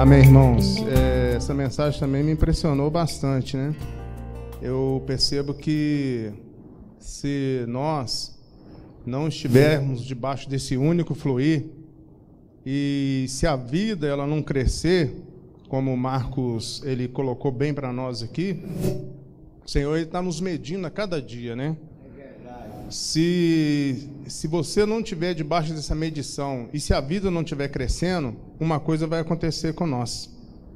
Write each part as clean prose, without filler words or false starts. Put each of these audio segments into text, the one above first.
Amém, irmãos. Essa mensagem também me impressionou bastante, né? Eu percebo que se nós não estivermos debaixo desse único fluir, e se a vida ela não crescer, como o Marcos ele colocou bem para nós aqui, o Senhor está nos medindo a cada dia, né? Se você não estiver debaixo dessa medição e se a vida não estiver crescendo, uma coisa vai acontecer com nós,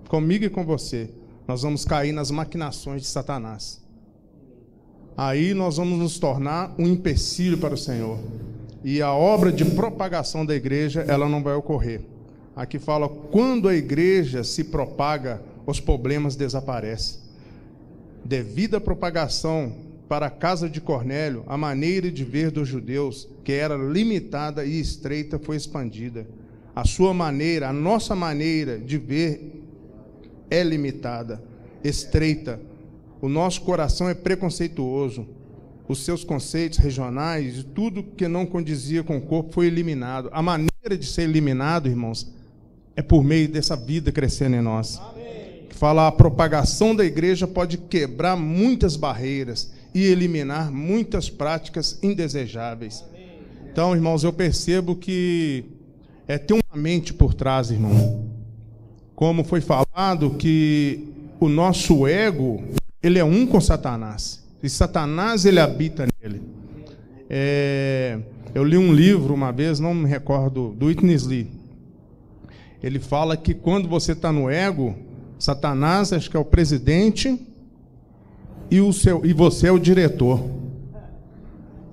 comigo e com você. Nós vamos cair nas maquinações de Satanás. Aí nós vamos nos tornar um empecilho para o Senhor. E a obra de propagação da igreja, ela não vai ocorrer. Aqui fala, quando a igreja se propaga, os problemas desaparecem. Devido à propagação para a casa de Cornélio, a maneira de ver dos judeus, que era limitada e estreita, foi expandida. A sua maneira, a nossa maneira de ver é limitada, estreita. O nosso coração é preconceituoso. Os seus conceitos regionais e tudo que não condizia com o corpo foi eliminado. A maneira de ser eliminado, irmãos, é por meio dessa vida crescendo em nós. Amém. Que fala, a propagação da igreja pode quebrar muitas barreiras e eliminar muitas práticas indesejáveis. Amém. Então, irmãos, eu percebo que tem uma mente por trás, irmão. Como foi falado, que o nosso ego, ele é um com Satanás. E Satanás, ele habita nele. Eu li um livro uma vez, não me recordo, do Whitney Lee. Ele fala que quando você está no ego, Satanás, acho que é o presidente, e você é o diretor.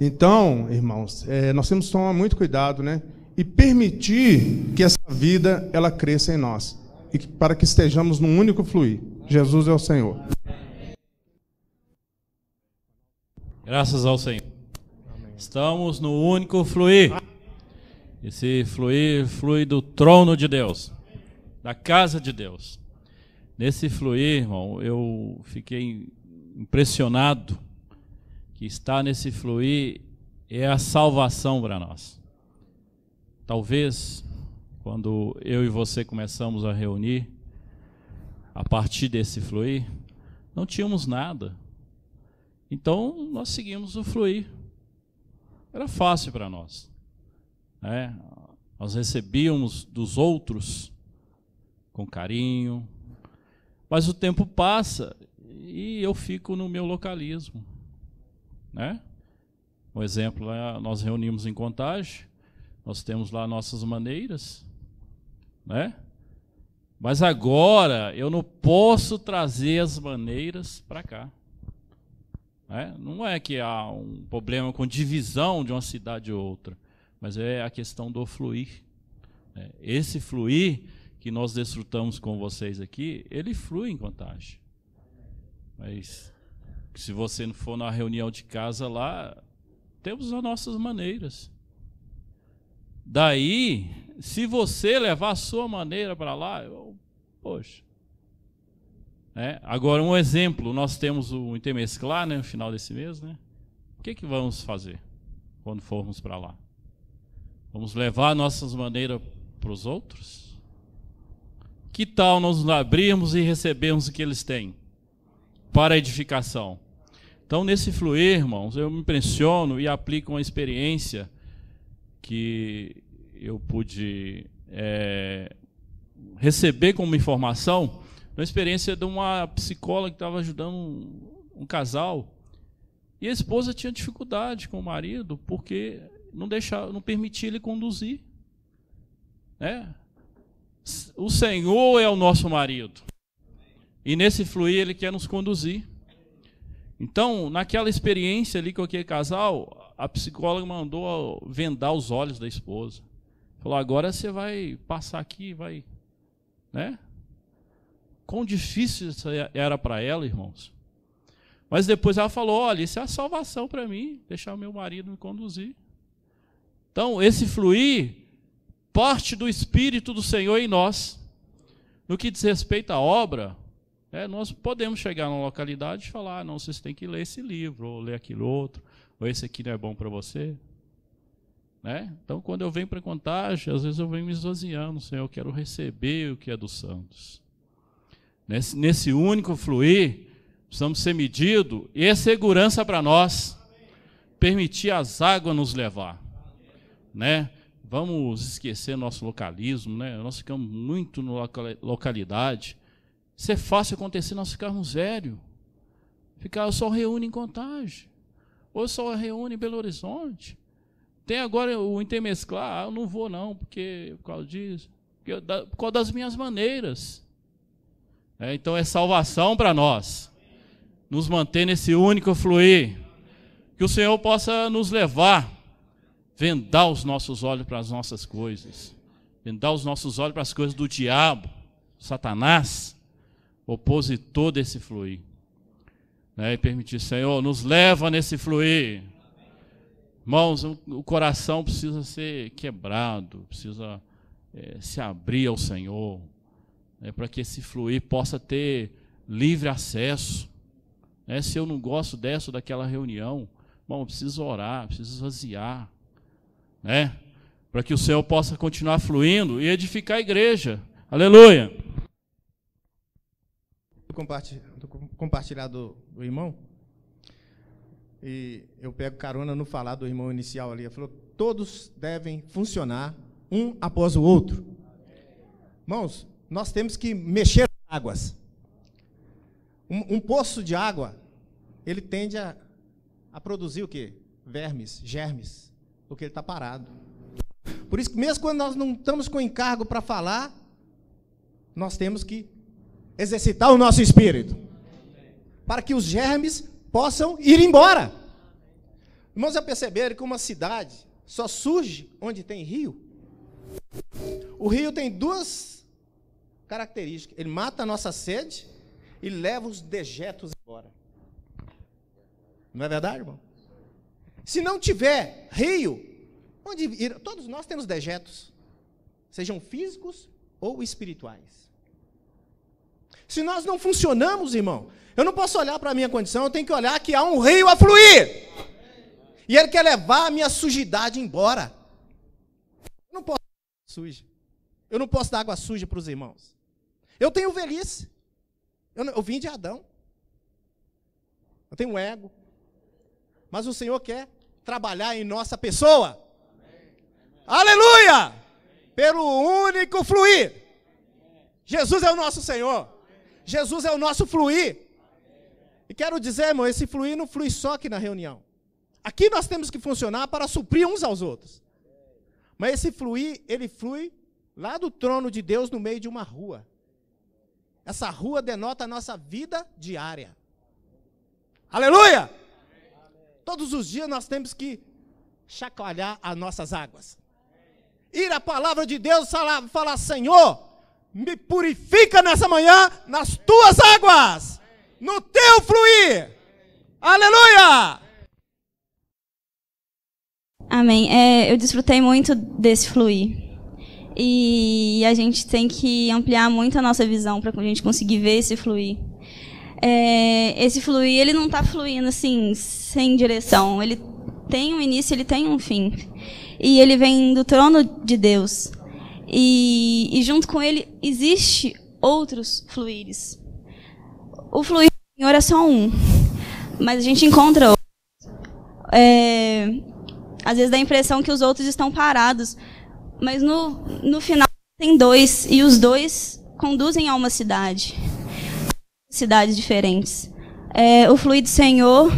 Então, irmãos, nós temos que tomar muito cuidado, né? E permitir que essa vida, ela cresça em nós. E para que estejamos num único fluir. Jesus é o Senhor. Graças ao Senhor. Amém. Estamos no único fluir. Esse fluir flui do trono de Deus, da casa de Deus. Nesse fluir, irmão, eu fiquei impressionado que estar nesse fluir é a salvação para nós. Talvez, quando eu e você começamos a reunir, a partir desse fluir, não tínhamos nada. Então, nós seguimos o fluir. Era fácil para nós. Nós recebíamos dos outros com carinho, mas o tempo passa e eu fico no meu localismo. Um exemplo, nós reunimos em Contagem, nós temos lá nossas maneiras, mas agora eu não posso trazer as maneiras para cá. Não é que há um problema com divisão de uma cidade ou outra, mas é a questão do fluir. Esse fluir que nós desfrutamos com vocês aqui, ele flui em Contagem. Mas se você não for na reunião de casa lá, temos as nossas maneiras. Daí, se você levar a sua maneira para lá, poxa. Agora, um exemplo, nós temos o Intermesclar, no final desse mês, O que vamos fazer quando formos para lá? Vamos levar nossas maneiras para os outros? Que tal nós abrirmos e recebermos o que eles têm para a edificação? Então, nesse fluir, irmãos, eu me impressiono e aplico uma experiência que eu pude receber como informação, uma experiência de uma psicóloga que estava ajudando um casal, e a esposa tinha dificuldade com o marido porque não permitia ele conduzir. O Senhor é o nosso marido, e nesse fluir ele quer nos conduzir. Então, naquela experiência ali com aquele casal, a psicóloga mandou vendar os olhos da esposa. Falou, agora você vai passar aqui, vai... Quão difícil isso era para ela, irmãos. Mas depois ela falou, olha, isso é a salvação para mim, deixar o meu marido me conduzir. Então, esse fluir parte do Espírito do Senhor em nós. No que diz respeito à obra, nós podemos chegar numa localidade e falar, não, vocês têm que ler esse livro, ou ler aquilo outro, ou esse aqui não é bom para você. né? Então, quando eu venho para Contagem, às vezes eu venho me esvaziando, Senhor, eu quero receber o que é dos santos. Nesse único fluir, precisamos ser medidos, e é segurança para nós, permitir as águas nos levar, né? Vamos esquecer nosso localismo, né? Nós ficamos muito na localidade. Isso é fácil acontecer nós ficarmos velhos. Eu só reúno em Contagem, ou só reúno em Belo Horizonte. Tem agora o intermesclar, eu não vou não, porque por causa disso, por causa das minhas maneiras. Então é salvação para nós, nos manter nesse único fluir, que o Senhor possa nos levar, vendar os nossos olhos para as nossas coisas, vendar os nossos olhos para as coisas do diabo, Satanás, opositor desse fluir. E permitir, Senhor, nos leva nesse fluir. Irmãos, o coração precisa ser quebrado, precisa se abrir ao Senhor, para que esse fluir possa ter livre acesso. Se eu não gosto dessa ou daquela reunião, irmão, eu preciso orar, preciso esvaziar, para que o Senhor possa continuar fluindo e edificar a igreja. Aleluia! Compartilhar do irmão, e eu pego carona no falar do irmão inicial ali. Ele falou: todos devem funcionar um após o outro. Irmãos, nós temos que mexer as águas. Um poço de água, ele tende a produzir o quê? Vermes, germes, porque ele está parado. Por isso que mesmo quando nós não estamos com encargo para falar, nós temos que exercitar o nosso espírito, para que os germes possam ir embora. Irmãos, já perceberam que uma cidade só surge onde tem rio? O rio tem duas características: ele mata a nossa sede e leva os dejetos embora. Não é verdade, irmão? Se não tiver rio, onde ir? Todos nós temos dejetos, sejam físicos ou espirituais. Se nós não funcionamos, irmão, eu não posso olhar para a minha condição, eu tenho que olhar que há um rio a fluir. E ele quer levar a minha sujidade embora. Eu não posso dar água suja. Eu não posso dar água suja para os irmãos. Eu tenho velhice. Eu vim de Adão. Eu tenho ego. Mas o Senhor quer trabalhar em nossa pessoa. Aleluia! Pelo único fluir. Jesus é o nosso Senhor. Jesus é o nosso fluir. E quero dizer, irmão, esse fluir não flui só aqui na reunião. Aqui nós temos que funcionar para suprir uns aos outros. Mas esse fluir, ele flui lá do trono de Deus no meio de uma rua. Essa rua denota a nossa vida diária. Aleluia! Todos os dias nós temos que chacoalhar as nossas águas. Ir à palavra de Deus e falar: Senhor, me purifica nessa manhã nas tuas águas, no teu fluir. Aleluia! Amém. Eu desfrutei muito desse fluir. E a gente tem que ampliar muito a nossa visão para a gente conseguir ver esse fluir. Esse fluir, ele não está fluindo assim, sem direção. Ele tem um início, ele tem um fim. E ele vem do trono de Deus. E junto com ele, existe outros fluires. O fluir do Senhor é só um, mas a gente encontra outros. Às vezes dá a impressão que os outros estão parados, mas no final tem dois, e os dois conduzem a uma cidade. Cidades diferentes. O fluir do Senhor,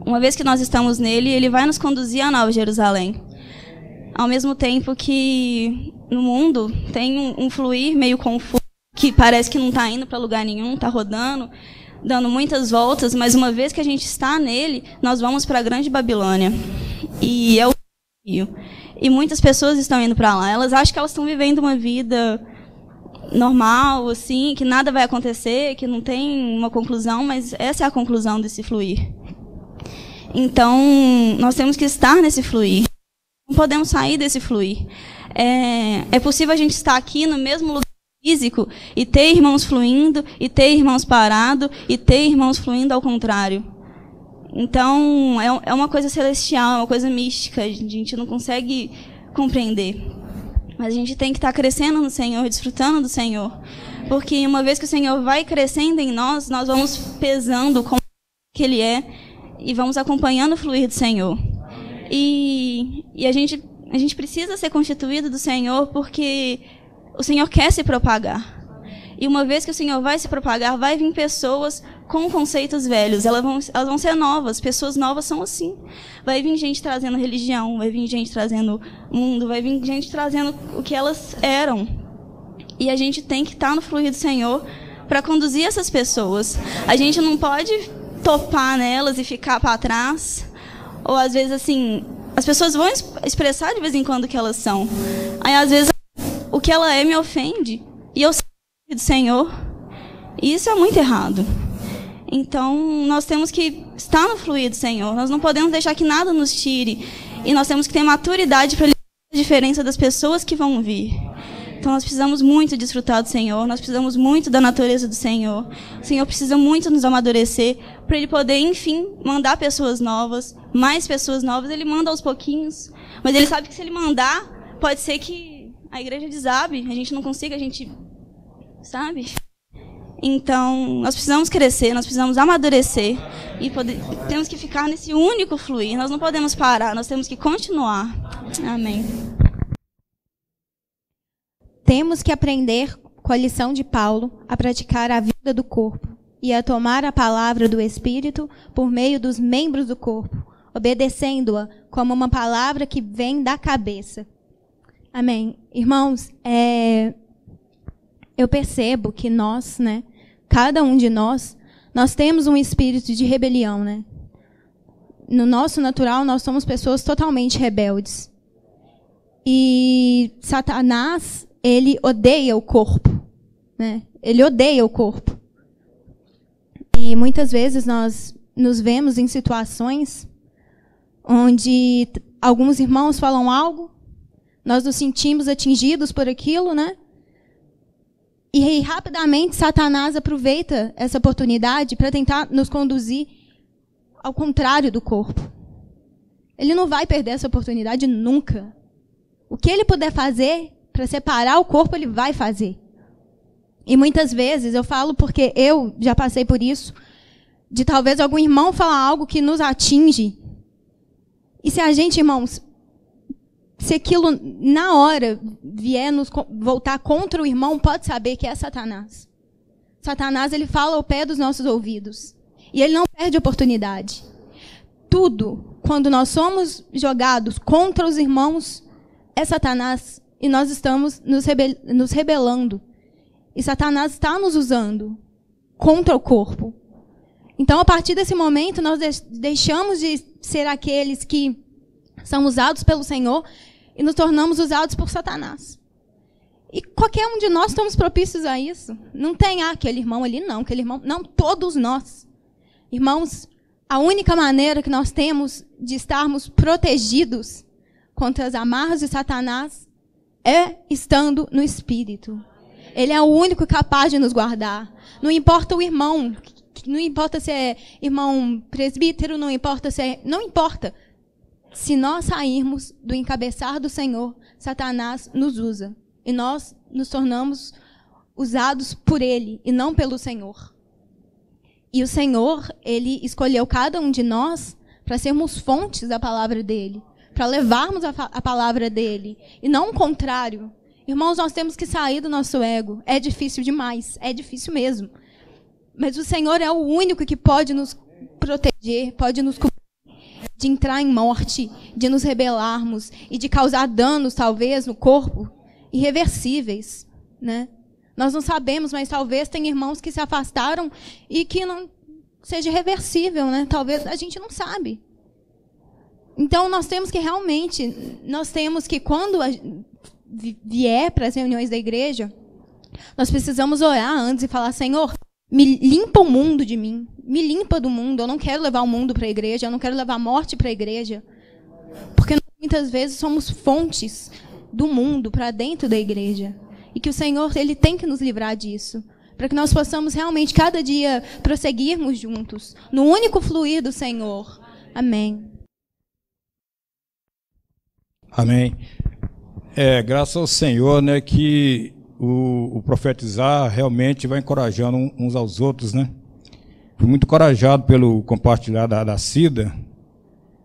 uma vez que nós estamos nele, ele vai nos conduzir à Nova Jerusalém. Ao mesmo tempo que no mundo tem um fluir meio confuso, que parece que não está indo para lugar nenhum, está rodando, dando muitas voltas, mas uma vez que a gente está nele, nós vamos para a Grande Babilônia. E é o rio. E muitas pessoas estão indo para lá. Elas acham que elas estão vivendo uma vida normal, assim, que nada vai acontecer, que não tem uma conclusão, mas essa é a conclusão desse fluir. Então, nós temos que estar nesse fluir. Não podemos sair desse fluir. É possível a gente estar aqui no mesmo lugar físico e ter irmãos fluindo, e ter irmãos parados, e ter irmãos fluindo ao contrário. Então, é uma coisa celestial, é uma coisa mística, a gente não consegue compreender. Mas a gente tem que estar crescendo no Senhor, desfrutando do Senhor. Porque uma vez que o Senhor vai crescendo em nós, nós vamos pesando como que Ele é e vamos acompanhando o fluir do Senhor. E a gente precisa ser constituído do Senhor porque o Senhor quer se propagar. E uma vez que o Senhor vai se propagar, vai vir pessoas com conceitos velhos. Elas vão ser novas. Pessoas novas são assim. Vai vir gente trazendo religião, vai vir gente trazendo mundo, vai vir gente trazendo o que elas eram. E a gente tem que estar no fluir do Senhor para conduzir essas pessoas. A gente não pode topar nelas e ficar para trás. Ou às vezes, assim, as pessoas vão expressar de vez em quando o que elas são. Aí, às vezes, o que ela é me ofende. E eu sei do Senhor. E isso é muito errado. Então, nós temos que estar no fluir do Senhor. Nós não podemos deixar que nada nos tire. E nós temos que ter maturidade para lidar com a diferença das pessoas que vão vir. Então, nós precisamos muito desfrutar do Senhor. Nós precisamos muito da natureza do Senhor. O Senhor precisa muito nos amadurecer para Ele poder, enfim, mandar pessoas novas, mais pessoas novas. Ele manda aos pouquinhos. Mas Ele sabe que se Ele mandar, pode ser que a igreja desabe. A gente não consiga, a gente... Sabe? Então, nós precisamos crescer, nós precisamos amadurecer. E temos que ficar nesse único fluir. Nós não podemos parar, nós temos que continuar. Amém. Temos que aprender, com a lição de Paulo, a praticar a vida do corpo e a tomar a palavra do Espírito por meio dos membros do corpo, obedecendo-a como uma palavra que vem da cabeça. Amém. Irmãos, eu percebo que nós, né, cada um de nós temos um espírito de rebelião, né? No nosso natural, nós somos pessoas totalmente rebeldes. E Satanás, ele odeia o corpo, né? Ele odeia o corpo. E muitas vezes nós nos vemos em situações onde alguns irmãos falam algo, nós nos sentimos atingidos por aquilo, né? E rapidamente Satanás aproveita essa oportunidade para tentar nos conduzir ao contrário do corpo. Ele não vai perder essa oportunidade nunca. O que ele puder fazer para separar o corpo, ele vai fazer. E muitas vezes, eu falo porque eu já passei por isso, de talvez algum irmão falar algo que nos atinge. E se a gente, irmãos, se aquilo na hora vier nos voltar contra o irmão, pode saber que é Satanás. Satanás, ele fala ao pé dos nossos ouvidos. E ele não perde oportunidade. Tudo, quando nós somos jogados contra os irmãos, é Satanás. E nós estamos nos rebelando. E Satanás está nos usando contra o corpo. Então, a partir desse momento, nós deixamos de ser aqueles que são usados pelo Senhor e nos tornamos usados por Satanás. E qualquer um de nós estamos propícios a isso. Não tem aquele irmão ali, não. Aquele irmão, não, todos nós. Irmãos, a única maneira que nós temos de estarmos protegidos contra as amarras de Satanás é estando no Espírito. Ele é o único capaz de nos guardar. Não importa o irmão, não importa se é irmão presbítero, não importa se é... Não importa. Se nós sairmos do encabeçar do Senhor, Satanás nos usa. E nós nos tornamos usados por Ele e não pelo Senhor. E o Senhor, Ele escolheu cada um de nós para sermos fontes da palavra dEle, para levarmos a palavra dEle, e não o contrário. Irmãos, nós temos que sair do nosso ego. É difícil demais, é difícil mesmo. Mas o Senhor é o único que pode nos proteger, pode nos cobrir de entrar em morte, de nos rebelarmos e de causar danos, talvez, no corpo, irreversíveis, né? Nós não sabemos, mas talvez tenha irmãos que se afastaram e que não seja reversível, né? Talvez a gente não sabe. Então, nós temos que realmente, quando vier para as reuniões da igreja, nós precisamos orar antes e falar: Senhor, me limpa o mundo de mim, me limpa do mundo. Eu não quero levar o mundo para a igreja, eu não quero levar a morte para a igreja. Porque nós, muitas vezes, somos fontes do mundo para dentro da igreja. E que o Senhor, Ele tem que nos livrar disso. para que nós possamos realmente, cada dia, prosseguirmos juntos, no único fluir do Senhor. Amém. Amém. Graças ao Senhor, né, que o profetizar realmente vai encorajando uns aos outros, né? Fui muito encorajado pelo compartilhar da Cida,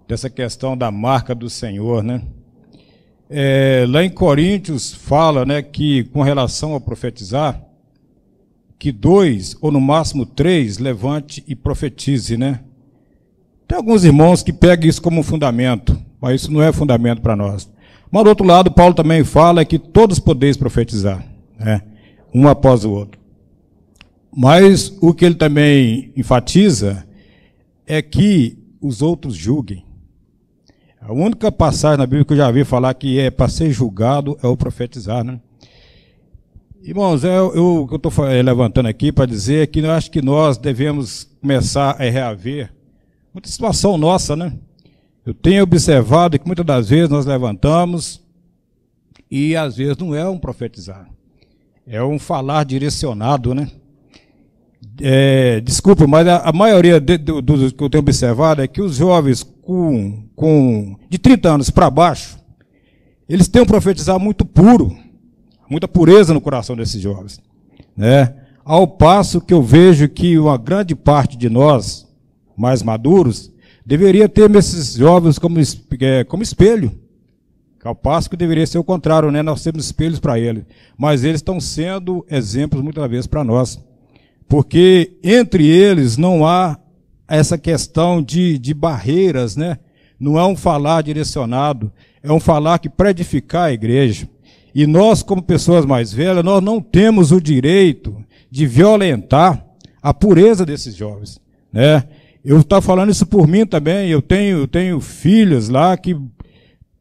dessa questão da marca do Senhor, né? Lá em Coríntios fala, né, que com relação ao profetizar, que 2 ou no máximo 3 levante e profetize, né? Tem alguns irmãos que pegam isso como um fundamento, mas isso não é fundamento para nós. Mas do outro lado, Paulo também fala que todos podeis profetizar, né? Um após o outro. Mas o que ele também enfatiza é que os outros julguem. A única passagem na Bíblia que eu já vi falar que é para ser julgado é o profetizar, né? Irmãos, o que eu estou levantando aqui para dizer é que eu acho que nós devemos começar a reaver muita situação nossa, né? Eu tenho observado que muitas das vezes nós levantamos e às vezes não é um profetizar, é um falar direcionado, né? Desculpa, mas a maioria dos que eu tenho observado é que os jovens de 30 anos para baixo, eles têm um profetizar muito puro, muita pureza no coração desses jovens, né? Ao passo que eu vejo que uma grande parte de nós, mais maduros, deveria ter esses jovens como espelho. Ao passo que deveria ser o contrário, né? Nós temos espelhos para eles, mas eles estão sendo exemplos muitas vezes para nós. Porque entre eles não há essa questão de barreiras, né? Não é um falar direcionado, é um falar que para edificar a igreja. E nós, como pessoas mais velhas, nós não temos o direito de violentar a pureza desses jovens, né? Eu estou falando isso por mim também, eu tenho filhos lá que,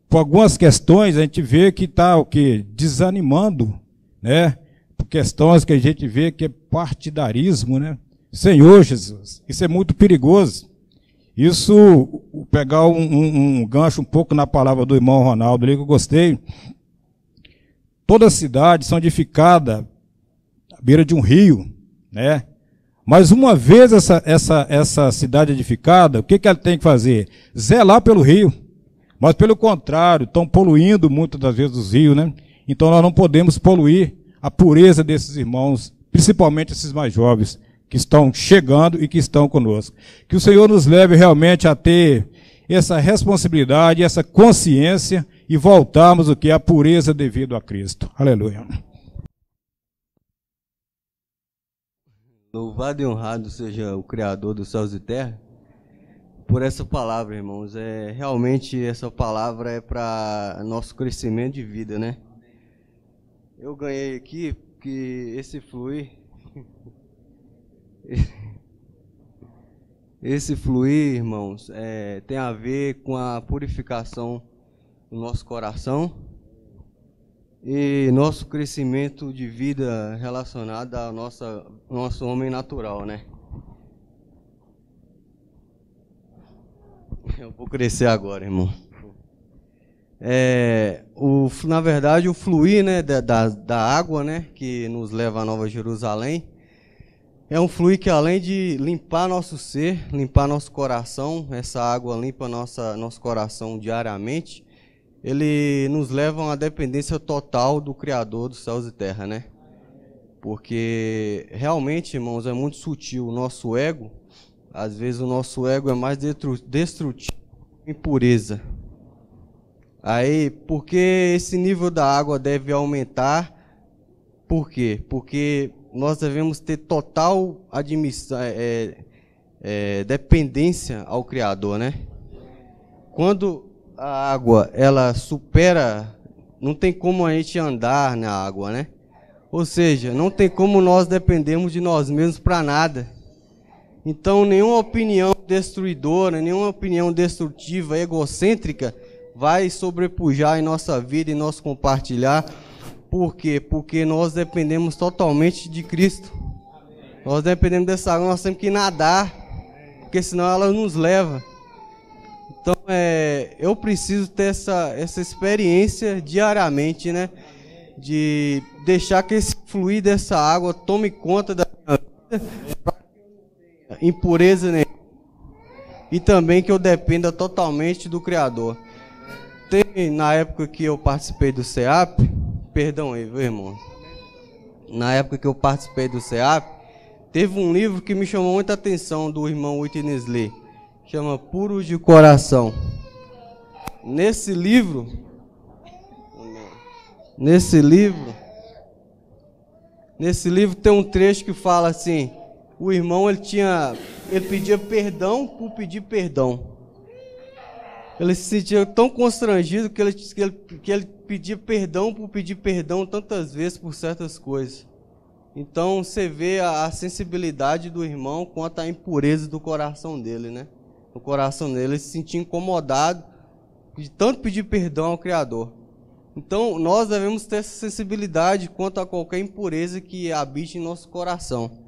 por algumas questões, a gente vê que está o quê? Desanimando, né? Por questões que a gente vê que é partidarismo, né? Senhor Jesus, isso é muito perigoso. Isso, pegar um gancho um pouco na palavra do irmão Ronaldo ali, que eu gostei. Todas as cidades são edificadas à beira de um rio, né? Mas uma vez essa cidade edificada, o que ela tem que fazer? Zelar pelo rio. Mas pelo contrário, estão poluindo muitas das vezes os rios, né? Então nós não podemos poluir a pureza desses irmãos, principalmente esses mais jovens, que estão chegando e que estão conosco. Que o Senhor nos leve realmente a ter essa responsabilidade, essa consciência e voltarmos o que é a pureza devido a Cristo. Aleluia. Louvado e honrado seja o Criador dos céus e terra por essa palavra, irmãos. Realmente essa palavra é para nosso crescimento de vida, né? Eu ganhei aqui que esse fluir, irmãos, tem a ver com a purificação do nosso coração e nosso crescimento de vida relacionado ao nosso homem natural, né? Eu vou crescer agora, irmão. Na verdade, o fluir, né, da água, né, que nos leva à Nova Jerusalém, é um fluir que, além de limpar nosso ser, limpar nosso coração, essa água limpa nosso coração diariamente, ele nos leva a uma dependência total do Criador dos céus e terra, né? Porque realmente, irmãos, é muito sutil o nosso ego. Às vezes o nosso ego é mais destrutivo que impureza. Aí, porque esse nível da água deve aumentar? Por quê? Porque nós devemos ter total dependência ao Criador, né? Quando a água, ela supera, não tem como a gente andar na água, né? Ou seja, não tem como nós dependermos de nós mesmos para nada. Então, nenhuma opinião destruidora, nenhuma opinião destrutiva, egocêntrica, vai sobrepujar em nossa vida, em nosso compartilhar. Por quê? Porque nós dependemos totalmente de Cristo. Nós dependemos dessa água, nós temos que nadar, porque senão ela nos leva. Então, eu preciso ter essa experiência diariamente, né? De deixar que esse fluir dessa água tome conta da impureza nenhuma. E também que eu dependa totalmente do Criador. Na época que eu participei do CEAP, perdão aí, viu, irmão? Na época que eu participei do CEAP, teve um livro que me chamou muita atenção do irmão Witness Lee, chama Puros de Coração. Nesse livro tem um trecho que fala assim: o irmão ele pedia perdão por pedir perdão. Ele se sentia tão constrangido que ele pedia perdão por pedir perdão tantas vezes por certas coisas. Então você vê a sensibilidade do irmão quanto à impureza do coração dele, né? O coração dele, ele se sentia incomodado de tanto pedir perdão ao Criador. Então nós devemos ter essa sensibilidade quanto a qualquer impureza que habite em nosso coração,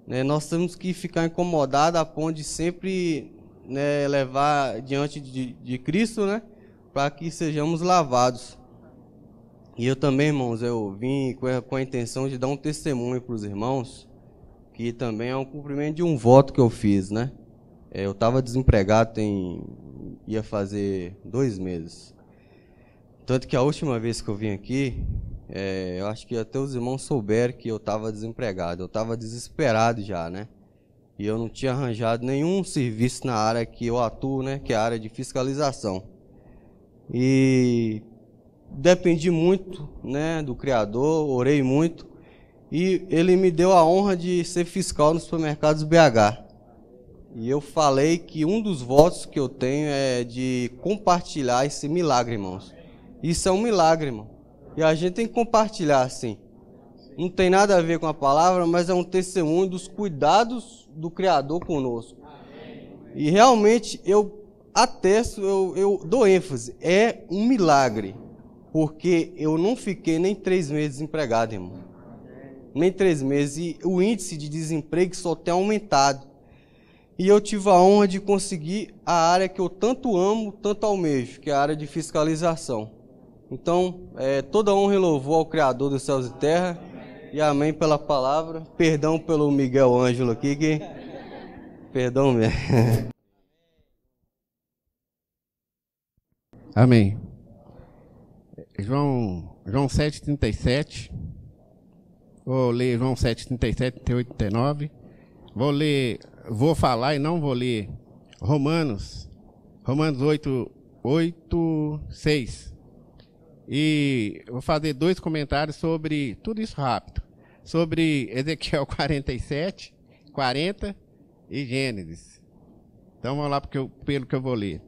né? Nós temos que ficar incomodados a ponto de sempre, né, levar diante de Cristo, né, para que sejamos lavados. E eu também, irmãos, eu vim com a intenção de dar um testemunho para os irmãos, que também é um cumprimento de um voto que eu fiz, né? Eu estava desempregado, ia fazer 2 meses. Tanto que a última vez que eu vim aqui, eu acho que até os irmãos souberam que eu estava desempregado. Eu estava desesperado já, né? E eu não tinha arranjado nenhum serviço na área que eu atuo, né? Que é a área de fiscalização. E dependi muito, né, do Criador, orei muito. E ele me deu a honra de ser fiscal nos supermercados BH. E eu falei que um dos votos que eu tenho é de compartilhar esse milagre, irmãos. Isso é um milagre, irmão. E a gente tem que compartilhar, assim. Não tem nada a ver com a palavra, mas é um testemunho dos cuidados do Criador conosco. E realmente eu atesto, eu dou ênfase. É um milagre. Porque eu não fiquei nem 3 meses desempregado, irmão. Nem 3 meses. E o índice de desemprego só tem aumentado. E eu tive a honra de conseguir a área que eu tanto amo, tanto almejo, que é a área de fiscalização. Então, toda honra e louvor ao Criador dos céus e terra. E amém pela palavra. Perdão pelo Miguel Ângelo aqui, que... Perdão mesmo. Amém. João 7,37. Vou ler João 7,37, 38, 39. Vou falar e não vou ler Romanos 8, 6. E vou fazer 2 comentários sobre tudo isso rápido. Sobre Ezequiel 47, 40 e Gênesis. Então vamos lá pelo que eu vou ler.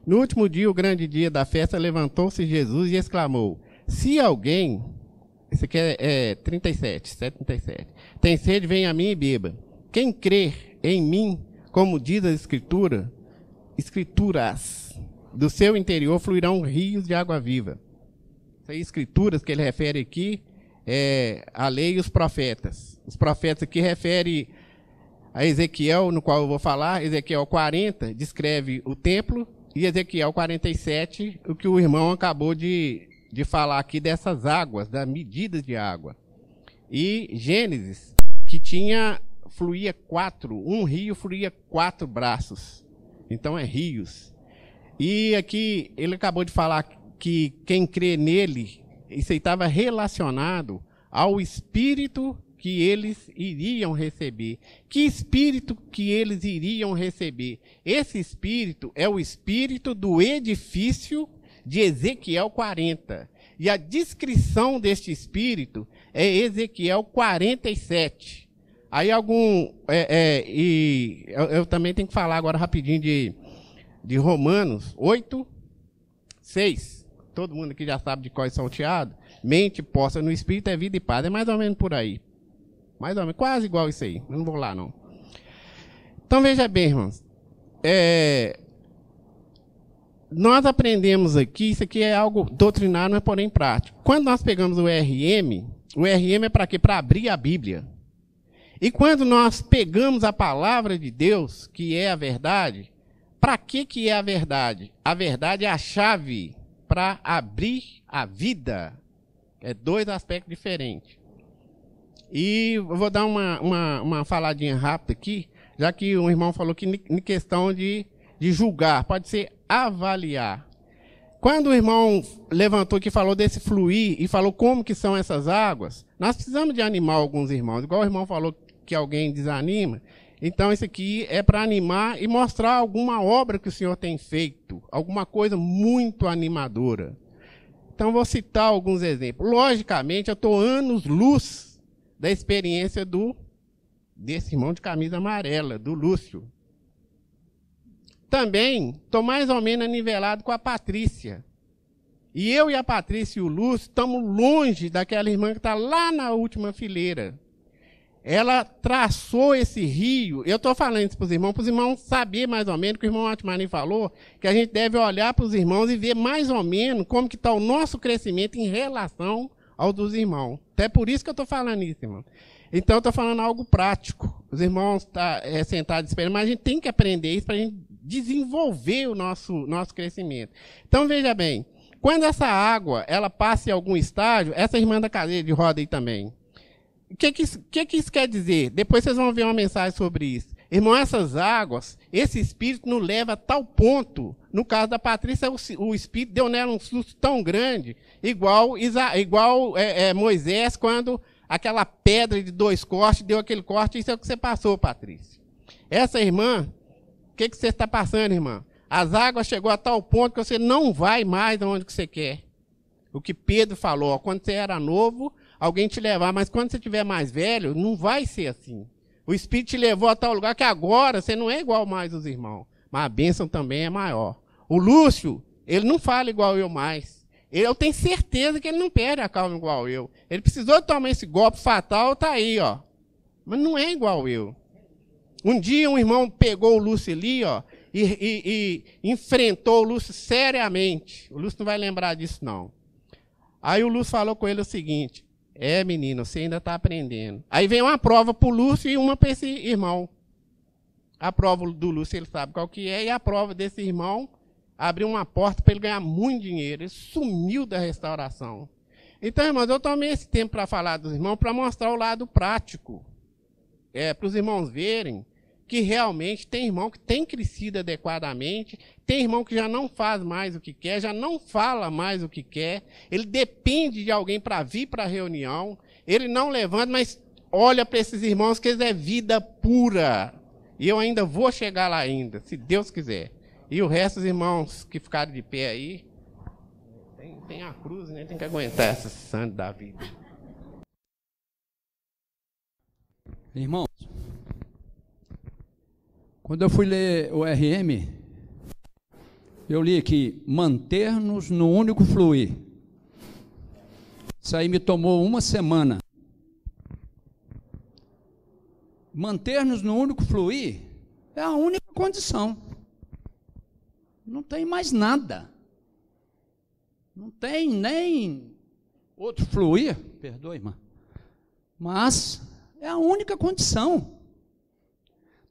No último dia, o grande dia da festa, levantou-se Jesus e exclamou: se alguém, esse aqui é 37, 7:37, tem sede, venha a mim e beba. Quem crer em mim, como diz a escrituras, do seu interior fluirão rios de água viva. Essas escrituras que ele refere aqui é a lei e os profetas. Os profetas aqui referem a Ezequiel, no qual eu vou falar. Ezequiel 40 descreve o templo, e Ezequiel 47, o que o irmão acabou de falar aqui dessas águas, das medidas de água. E Gênesis, que fluía 4, um rio fluía 4 braços. Então é rios. E aqui ele acabou de falar que quem crê nele, isso aí estava relacionado ao Espírito que eles iriam receber. Que Espírito que eles iriam receber? Esse Espírito é o Espírito do edifício de Ezequiel 40. E a descrição deste Espírito é Ezequiel 47. Aí eu também tenho que falar agora rapidinho de Romanos 8, 6. Todo mundo aqui já sabe de qual é salteado. Mente posta no Espírito é vida e paz. É mais ou menos por aí. Mais ou menos, quase igual isso aí. Eu não vou lá, não. Então, veja bem, irmãos. Nós aprendemos aqui, isso aqui é algo doutrinário, mas porém prático. Quando nós pegamos o RM é para quê? Para abrir a Bíblia. E quando nós pegamos a palavra de Deus, que é a verdade, para que é a verdade? A verdade é a chave para abrir a vida. É 2 aspectos diferentes. E eu vou dar uma faladinha rápida aqui, já que o irmão falou que em questão de julgar, pode ser avaliar. Quando o irmão levantou que falou desse fluir e falou como que são essas águas, nós precisamos de animar alguns irmãos. Igual o irmão falou que alguém desanima, então isso aqui é para animar e mostrar alguma obra que o Senhor tem feito, alguma coisa muito animadora. Então vou citar alguns exemplos. Logicamente, eu estou anos-luz da experiência desse irmão de camisa amarela, do Lúcio. Também estou mais ou menos nivelado com a Patrícia. E eu e a Patrícia e o Lúcio estamos longe daquela irmã que está lá na última fileira. Ela traçou esse rio. Eu estou falando isso para os irmãos saberem mais ou menos, que o irmão Atmani falou, que a gente deve olhar para os irmãos e ver mais ou menos como que está o nosso crescimento em relação ao dos irmãos. Até por isso que eu estou falando isso, irmão. Então, eu estou falando algo prático. Os irmãos estão sentados esperando, mas a gente tem que aprender isso para a gente desenvolver o nosso crescimento. Então, veja bem, quando essa água ela passa em algum estágio, essa irmã da cadeira de roda aí também, o que isso quer dizer? Depois vocês vão ver uma mensagem sobre isso. Irmão, essas águas, esse espírito nos leva a tal ponto, no caso da Patrícia, o espírito deu nela um susto tão grande, igual Moisés, quando aquela pedra de 2 cortes deu aquele corte, isso é o que você passou, Patrícia. Essa irmã, o que você está passando, irmã? As águas chegou a tal ponto que você não vai mais onde que você quer. O que Pedro falou, ó, quando você era novo, alguém te levar, mas quando você estiver mais velho, não vai ser assim. O Espírito te levou a tal lugar que agora você não é igual mais os irmãos, mas a bênção também é maior. O Lúcio, ele não fala igual eu mais. Eu tenho certeza que ele não perde a calma igual eu. Ele precisou tomar esse golpe fatal, tá aí, ó. Mas não é igual eu. Um dia um irmão pegou o Lúcio ali, ó, e enfrentou o Lúcio seriamente. O Lúcio não vai lembrar disso, não. Aí o Lúcio falou com ele o seguinte: menino, você ainda está aprendendo. Aí vem uma prova para o Lúcio e uma para esse irmão. A prova do Lúcio ele sabe qual que é, e a prova desse irmão abriu uma porta para ele ganhar muito dinheiro. Ele sumiu da restauração. Então, irmãos, eu tomei esse tempo para falar dos irmãos, para mostrar o lado prático. Para os irmãos verem que realmente tem irmão que tem crescido adequadamente, tem irmão que já não faz mais o que quer, já não fala mais o que quer, ele depende de alguém para vir para a reunião, ele não levanta, mas olha para esses irmãos que eles é vida pura. E eu ainda vou chegar lá ainda, se Deus quiser. E o resto dos irmãos que ficaram de pé aí, tem a cruz, né? Tem que aguentar essa sangue da vida. Irmãos, quando eu fui ler o RM, eu li aqui, manter-nos no único fluir. Isso aí me tomou uma semana. Manter-nos no único fluir é a única condição. Não tem mais nada. Não tem nem outro fluir, perdoe, irmã, mas é a única condição.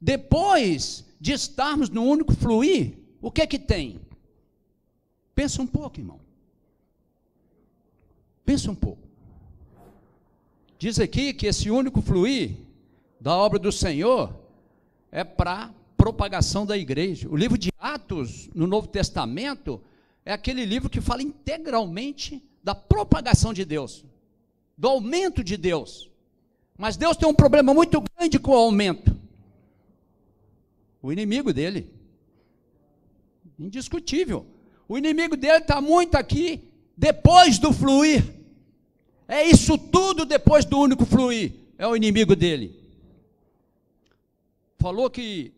Depois de estarmos no único fluir, o que é que tem? Pensa um pouco, irmão. Pensa um pouco. Diz aqui que esse único fluir da obra do Senhor é para propagação da igreja. O livro de Atos, no Novo Testamento, é aquele livro que fala integralmente da propagação de Deus, do aumento de Deus. Mas Deus tem um problema muito grande com o aumento. O inimigo dele, indiscutível, o inimigo dele está muito aqui, depois do fluir, é isso tudo depois do único fluir, é o inimigo dele. Falou que,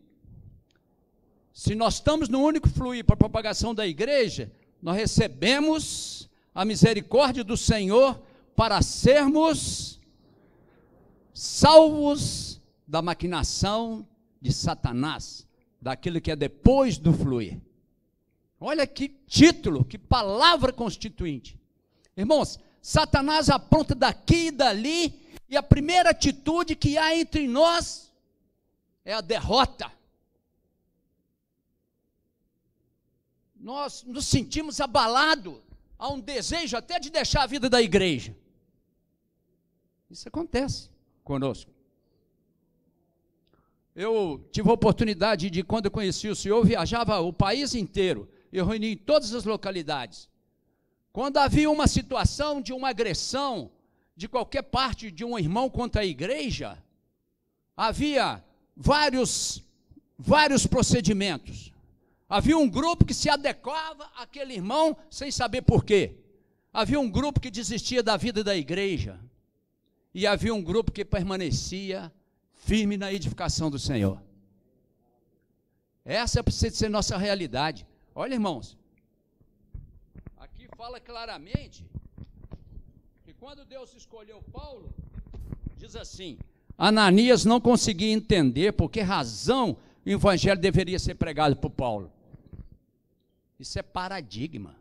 se nós estamos no único fluir para a propagação da igreja, nós recebemos a misericórdia do Senhor para sermos salvos da maquinação de Satanás, daquilo que é depois do fluir. Olha que título, que palavra constituinte. Irmãos, Satanás apronta daqui e dali, e a primeira atitude que há entre nós é a derrota. Nós nos sentimos abalados, há um desejo até de deixar a vida da igreja. Isso acontece. conosco. Eu tive a oportunidade de, quando eu conheci o senhor, eu viajava o país inteiro, eu reuni em todas as localidades. Quando havia uma situação de uma agressão de qualquer parte de um irmão contra a igreja, havia vários procedimentos. Havia um grupo que se adequava àquele irmão sem saber por quê. Havia um grupo que desistia da vida da igreja. E havia um grupo que permanecia firme na edificação do Senhor. Essa precisa ser nossa realidade. Olha, irmãos, aqui fala claramente que quando Deus escolheu Paulo, diz assim: Ananias não conseguia entender por que razão o evangelho deveria ser pregado por Paulo. Isso é paradigma.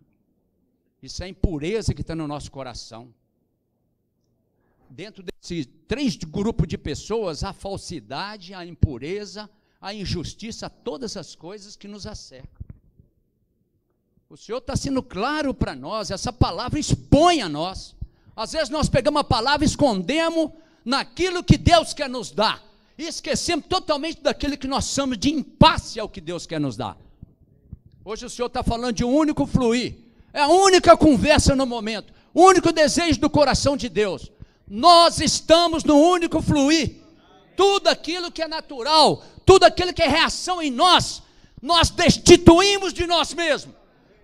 Isso é impureza que está no nosso coração. Dentro desses 3 grupos de pessoas, a falsidade, a impureza, a injustiça, todas as coisas que nos acercam. O Senhor está sendo claro para nós, essa palavra expõe a nós. Às vezes nós pegamos a palavra e escondemos naquilo que Deus quer nos dar. E esquecemos totalmente daquilo que nós chamamos de impasse ao que Deus quer nos dar. Hoje o Senhor está falando de um único fluir. É a única conversa no momento. O único desejo do coração de Deus. Nós estamos no único fluir. Tudo aquilo que é natural, tudo aquilo que é reação em nós, nós destituímos de nós mesmos.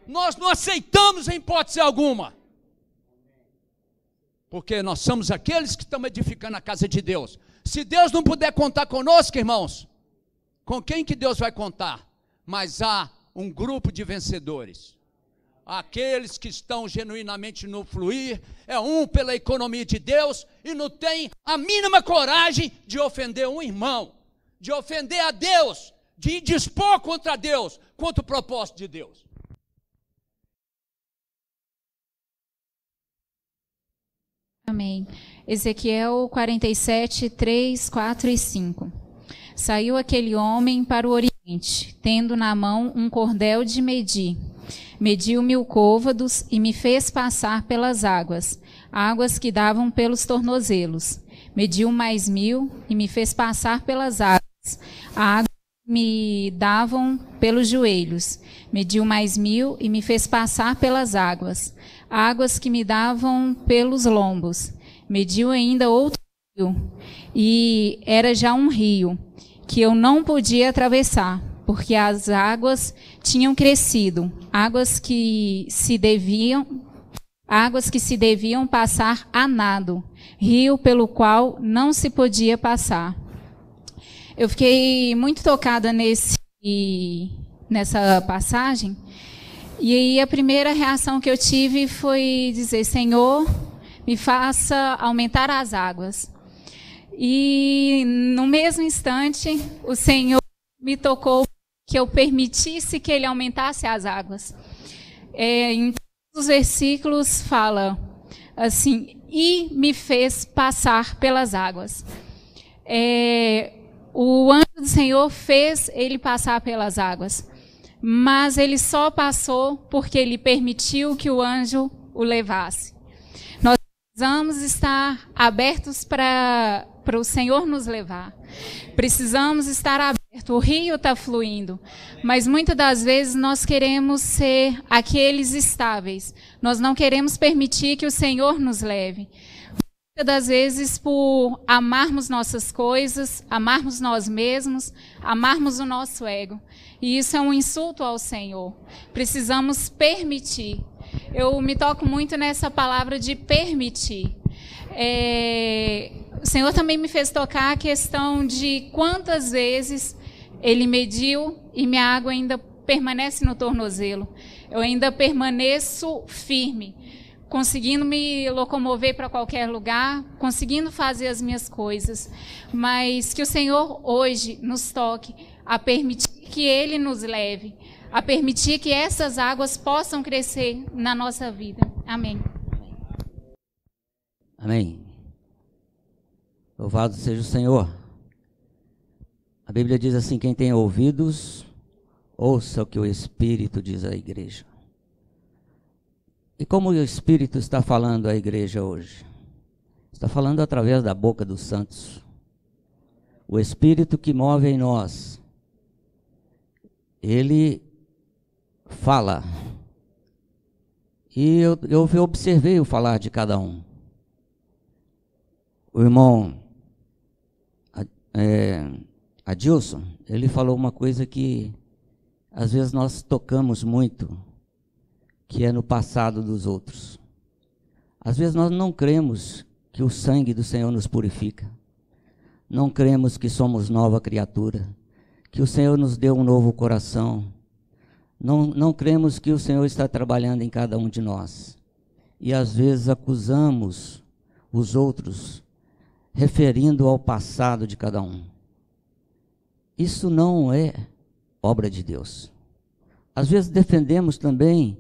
Nós não aceitamos em hipótese alguma. Porque nós somos aqueles que estamos edificando a casa de Deus. Se Deus não puder contar conosco, irmãos, com quem que Deus vai contar? Mas há um grupo de vencedores. Aqueles que estão genuinamente no fluir, é um pela economia de Deus e não tem a mínima coragem de ofender um irmão, de ofender a Deus, de dispor contra Deus, contra o propósito de Deus. Amém. Ezequiel 47, 3, 4 e 5. Saiu aquele homem para o oriente, tendo na mão um cordel de medir. Mediu 1000 côvados e me fez passar pelas águas, águas que davam pelos tornozelos. Mediu mais 1000 e me fez passar pelas águas, águas que me davam pelos joelhos. Mediu mais 1000 e me fez passar pelas águas, águas que me davam pelos lombos. Mediu ainda outro rio, e era já um rio, que eu não podia atravessar, porque as águas tinham crescido, águas que se deviam passar a nado, rio pelo qual não se podia passar. Eu fiquei muito tocada nessa passagem, e aí a primeira reação que eu tive foi dizer: Senhor, me faça aumentar as águas. E no mesmo instante, o Senhor me tocou que eu permitisse que Ele aumentasse as águas. Em todos os versículos fala assim: e me fez passar pelas águas. O anjo do Senhor fez ele passar pelas águas, mas ele só passou porque ele permitiu que o anjo o levasse. Nós precisamos estar abertos para o Senhor nos levar. Precisamos estar abertos. O rio está fluindo, mas muitas das vezes nós queremos ser aqueles estáveis. Nós não queremos permitir que o Senhor nos leve. Muitas das vezes, por amarmos nossas coisas, amarmos nós mesmos, amarmos o nosso ego. E isso é um insulto ao Senhor. Precisamos permitir. Eu me toco muito nessa palavra de permitir. O Senhor também me fez tocar a questão de quantas vezes Ele mediu e minha água ainda permanece no tornozelo. Eu ainda permaneço firme, conseguindo me locomover para qualquer lugar, conseguindo fazer as minhas coisas. Mas que o Senhor hoje nos toque a permitir que Ele nos leve, a permitir que essas águas possam crescer na nossa vida. Amém. Amém. Louvado seja o Senhor. A Bíblia diz assim: quem tem ouvidos, ouça o que o Espírito diz à igreja. E como o Espírito está falando à igreja hoje? Está falando através da boca dos santos. O Espírito que move em nós, ele fala. E eu observei o falar de cada um. O irmão Adilson, ele falou uma coisa que às vezes nós tocamos muito, que é no passado dos outros. Às vezes nós não cremos que o sangue do Senhor nos purifica. Não cremos que somos nova criatura, que o Senhor nos deu um novo coração. Não cremos que o Senhor está trabalhando em cada um de nós. E às vezes acusamos os outros, referindo ao passado de cada um. Isso não é obra de Deus. Às vezes defendemos também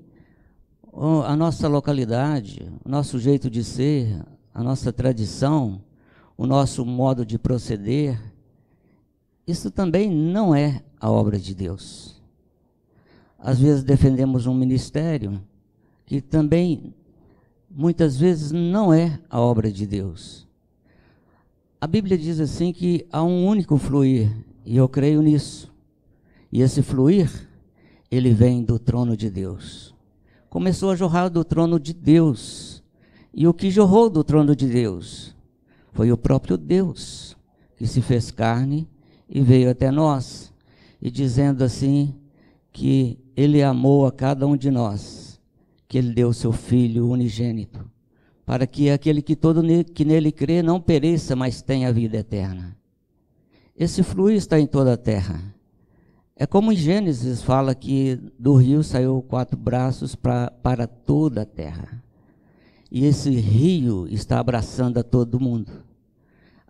a nossa localidade, o nosso jeito de ser, a nossa tradição, o nosso modo de proceder. Isso também não é a obra de Deus. Às vezes defendemos um ministério que também, muitas vezes, não é a obra de Deus. A Bíblia diz assim que há um único fluir, e eu creio nisso. E esse fluir, ele vem do trono de Deus. Começou a jorrar do trono de Deus. E o que jorrou do trono de Deus foi o próprio Deus, que se fez carne e veio até nós, e dizendo assim que ele amou a cada um de nós, que ele deu seu Filho unigênito, para que aquele que nele crê não pereça, mas tenha vida eterna. Esse fluir está em toda a terra. É como em Gênesis fala que do rio saiu 4 braços para toda a terra. E esse rio está abraçando a todo mundo.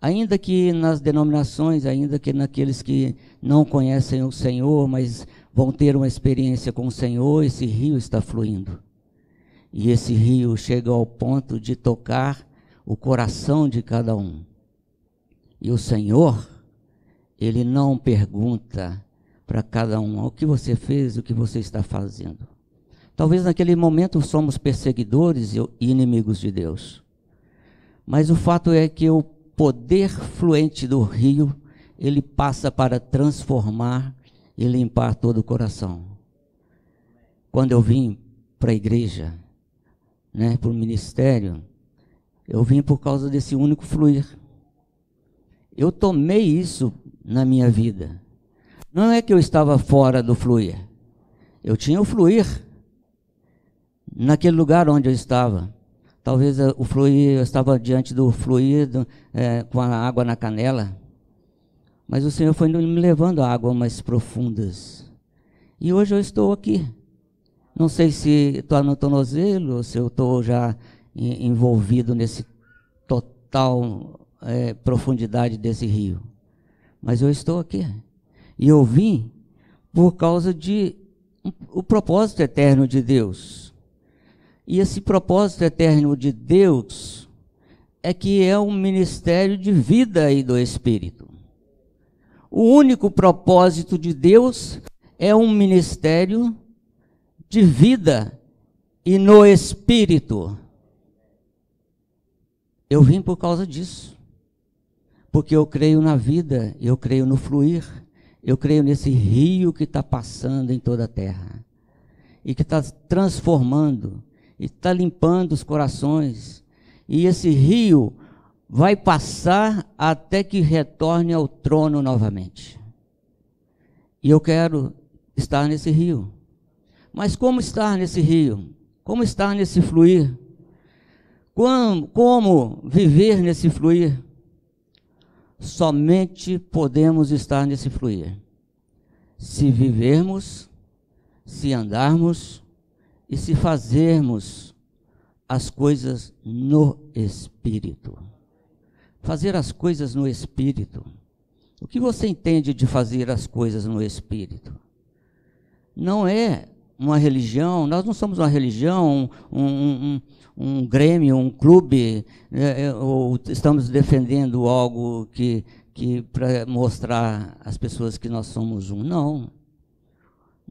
Ainda que nas denominações, ainda que naqueles que não conhecem o Senhor, mas vão ter uma experiência com o Senhor, esse rio está fluindo. E esse rio chega ao ponto de tocar o coração de cada um. E o Senhor, ele não pergunta para cada um o que você fez, o que você está fazendo. Talvez naquele momento somos perseguidores e inimigos de Deus. Mas o fato é que o poder fluente do rio, ele passa para transformar e limpar todo o coração. Quando eu vim para a igreja, para o ministério, eu vim por causa desse único fluir. Eu tomei isso na minha vida. Não é que eu estava fora do fluir. Eu tinha o fluir naquele lugar onde eu estava. Talvez o fluir, eu estava diante do fluir com a água na canela. Mas o Senhor foi me levando a águas mais profundas. E hoje eu estou aqui. Não sei se estou no tornozelo, ou se eu estou já envolvido nesse total profundidade desse rio. Mas eu estou aqui. E eu vim por causa de o propósito eterno de Deus. E esse propósito eterno de Deus é que é um ministério de vida e do Espírito. O único propósito de Deus é um ministério de vida e no Espírito. Eu vim por causa disso. Porque eu creio na vida, eu creio no fluir, eu creio nesse rio que está passando em toda a terra. E que está transformando, e está limpando os corações. E esse rio vai passar até que retorne ao trono novamente. E eu quero estar nesse rio. Mas como estar nesse rio? Como estar nesse fluir? Como viver nesse fluir? Somente podemos estar nesse fluir se vivermos, se andarmos e se fazermos as coisas no Espírito. Fazer as coisas no Espírito. O que você entende de fazer as coisas no Espírito? Não é uma religião, nós não somos uma religião, um grêmio, um clube, ou estamos defendendo algo que para mostrar às pessoas que nós somos um. Não.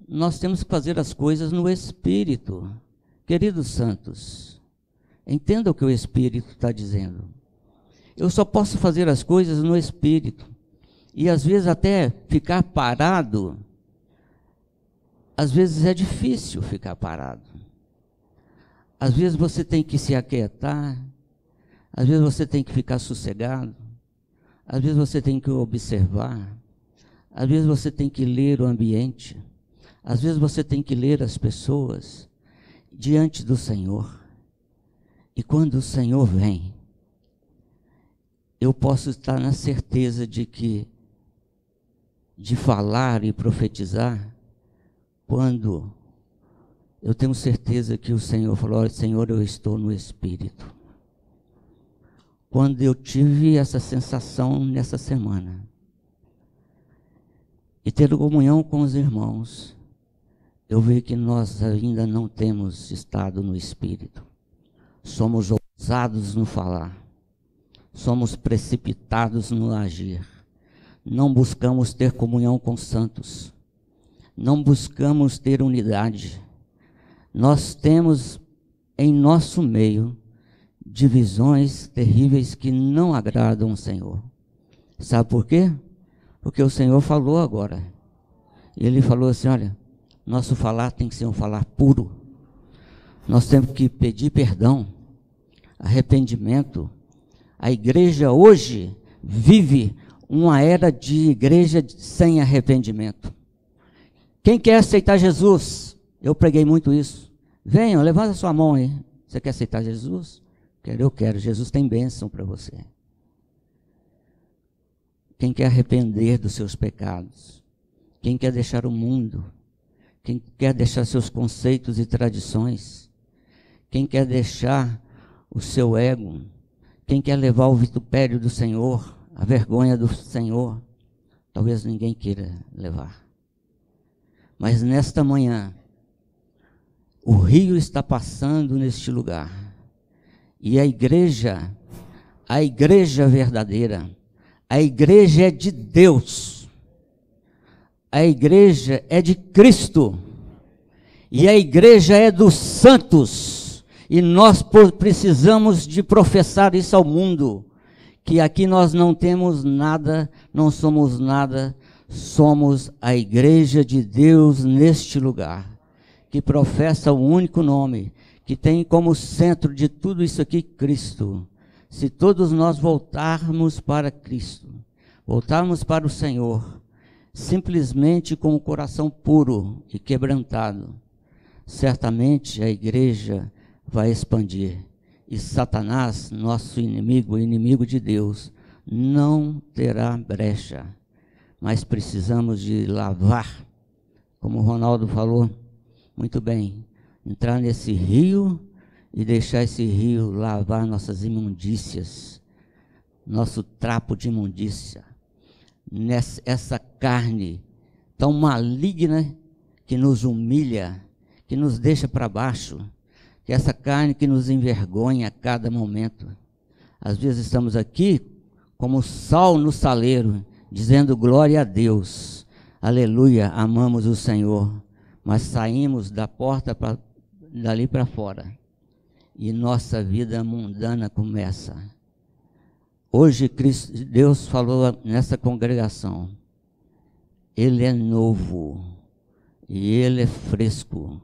Nós temos que fazer as coisas no Espírito. Queridos santos, entenda o que o Espírito está dizendo. Eu só posso fazer as coisas no Espírito. E às vezes até ficar parado, às vezes é difícil ficar parado. Às vezes você tem que se aquietar, às vezes você tem que ficar sossegado, às vezes você tem que observar, às vezes você tem que ler o ambiente, às vezes você tem que ler as pessoas diante do Senhor. E quando o Senhor vem, eu posso estar na certeza de falar e profetizar, quando eu tenho certeza que o Senhor falou: olha, Senhor, eu estou no Espírito. Quando eu tive essa sensação nessa semana, e ter comunhão com os irmãos, eu vi que nós ainda não temos estado no Espírito. Somos ousados no falar, somos precipitados no agir, não buscamos ter comunhão com os santos, não buscamos ter unidade. Nós temos em nosso meio divisões terríveis que não agradam ao Senhor. Sabe por quê? Porque o Senhor falou agora. Ele falou assim: olha, nosso falar tem que ser um falar puro. Nós temos que pedir perdão, arrependimento. A igreja hoje vive uma era de igreja sem arrependimento. Quem quer aceitar Jesus? Eu preguei muito isso. Venham, levanta a sua mão aí. Você quer aceitar Jesus? Eu quero. Jesus tem bênção para você. Quem quer arrepender dos seus pecados? Quem quer deixar o mundo? Quem quer deixar seus conceitos e tradições? Quem quer deixar o seu ego? Quem quer levar o vitupério do Senhor, a vergonha do Senhor? Talvez ninguém queira levar. Mas nesta manhã, o rio está passando neste lugar. E a igreja verdadeira, a igreja é de Deus. A igreja é de Cristo. E a igreja é dos santos. E nós precisamos de professar isso ao mundo. Que aqui nós não temos nada, não somos nada. Somos a igreja de Deus neste lugar. Que professa o único nome. Que tem como centro de tudo isso aqui Cristo. Se todos nós voltarmos para Cristo, voltarmos para o Senhor, simplesmente com o coração puro e quebrantado, certamente a igreja vai expandir. E Satanás, nosso inimigo, inimigo de Deus, não terá brecha. Mas precisamos de lavar, como o Ronaldo falou muito bem, entrar nesse rio e deixar esse rio lavar nossas imundícias, nosso trapo de imundícia, essa carne tão maligna que nos humilha, que nos deixa para baixo, que essa carne que nos envergonha a cada momento. Às vezes estamos aqui como sal no saleiro, dizendo glória a Deus, aleluia, amamos o Senhor, mas saímos da porta dali para fora e nossa vida mundana começa. Hoje Deus falou nessa congregação, Ele é novo, e Ele é fresco,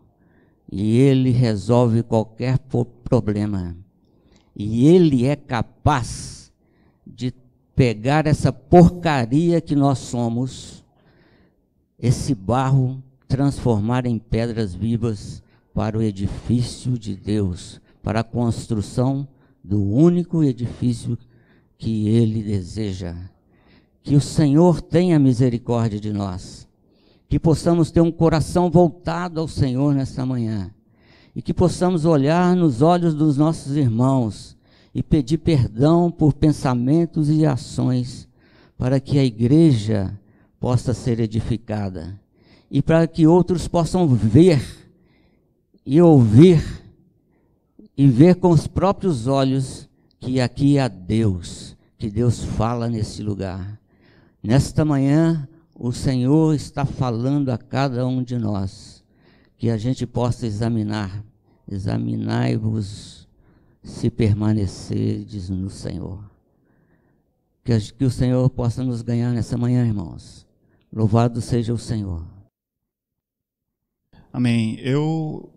e Ele resolve qualquer problema, e Ele é capaz de pegar essa porcaria que nós somos, esse barro, transformar em pedras vivas para o edifício de Deus, para a construção do único edifício que Ele deseja. Que o Senhor tenha misericórdia de nós, que possamos ter um coração voltado ao Senhor nesta manhã, e que possamos olhar nos olhos dos nossos irmãos e pedir perdão por pensamentos e ações, para que a igreja possa ser edificada, e para que outros possam ver e ouvir, e ver com os próprios olhos que aqui há Deus, que Deus fala nesse lugar. Nesta manhã, o Senhor está falando a cada um de nós, que a gente possa examinar-vos se permanecerdes no Senhor. Que o Senhor possa nos ganhar nessa manhã, irmãos. Louvado seja o Senhor. Amém. Eu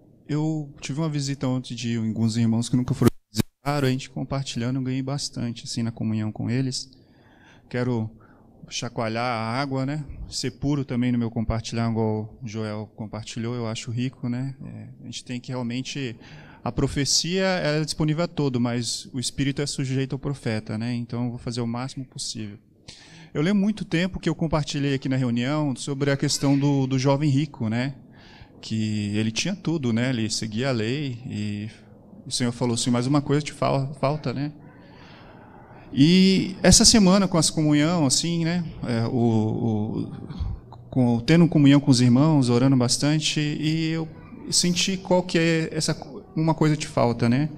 tive uma visita ontem de alguns irmãos que nunca foram visitados, a gente compartilhando, eu ganhei bastante assim, na comunhão com eles. Quero chacoalhar a água, né? Ser puro também no meu compartilhar, igual o Joel compartilhou, eu acho rico, né? A gente tem que realmente... A profecia é disponível a todo, mas o Espírito é sujeito ao profeta, né? Então eu vou fazer o máximo possível. Eu lembro muito tempo que eu compartilhei aqui na reunião sobre a questão do jovem rico, né? Que ele tinha tudo, né? Ele seguia a lei e o Senhor falou assim, mas uma coisa te falta, né? E essa semana com essa comunhão, assim, né? Tendo comunhão com os irmãos, orando bastante, e eu senti qual que é uma coisa te falta, né?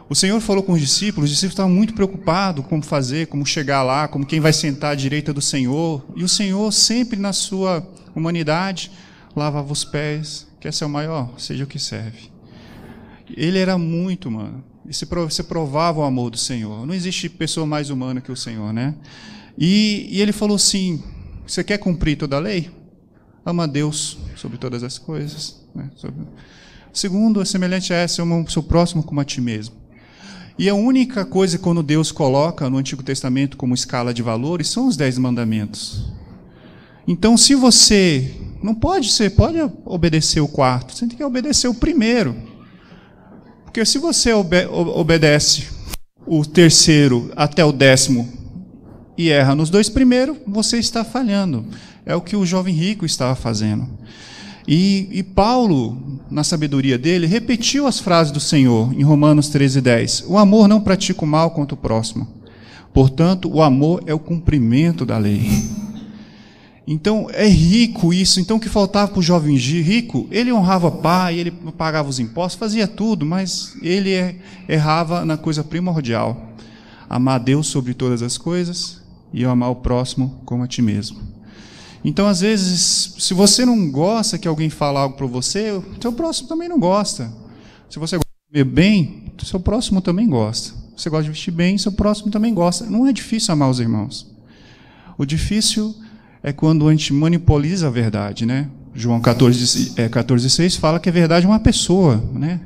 O Senhor falou com os discípulos estavam muito preocupados como fazer, como chegar lá, como quem vai sentar à direita do Senhor, e o Senhor sempre na sua humanidade lavava os pés, quer ser o maior, seja o que serve. Ele era muito humano, e você provava o amor do Senhor, não existe pessoa mais humana que o Senhor, né? E ele falou assim, você quer cumprir toda a lei? Ama a Deus sobre todas as coisas, né? Segundo, a semelhante a essa, ama o seu próximo como a ti mesmo. E a única coisa que quando Deus coloca no Antigo Testamento como escala de valores são os 10 mandamentos. Então, se você não pode obedecer o quarto, você tem que obedecer o primeiro. Porque se você obedece o terceiro até o 10º e erra nos 2 primeiros, você está falhando. É o que o jovem rico estava fazendo. E Paulo, na sabedoria dele, repetiu as frases do Senhor em Romanos 13:10. O amor não pratica o mal contra o próximo. Portanto, o amor é o cumprimento da lei. Então, é rico isso. Então, o que faltava para o jovem rico? Ele honrava o pai, ele pagava os impostos, fazia tudo, mas ele errava na coisa primordial. Amar a Deus sobre todas as coisas e amar o próximo como a ti mesmo. Então, às vezes, se você não gosta que alguém fale algo para você, o seu próximo também não gosta. Se você gosta de comer bem, o seu próximo também gosta. Se você gosta de vestir bem, o seu próximo também gosta. Não é difícil amar os irmãos. O difícil é quando a gente monopoliza a verdade, né? João 14:6 fala que a verdade é uma pessoa, né?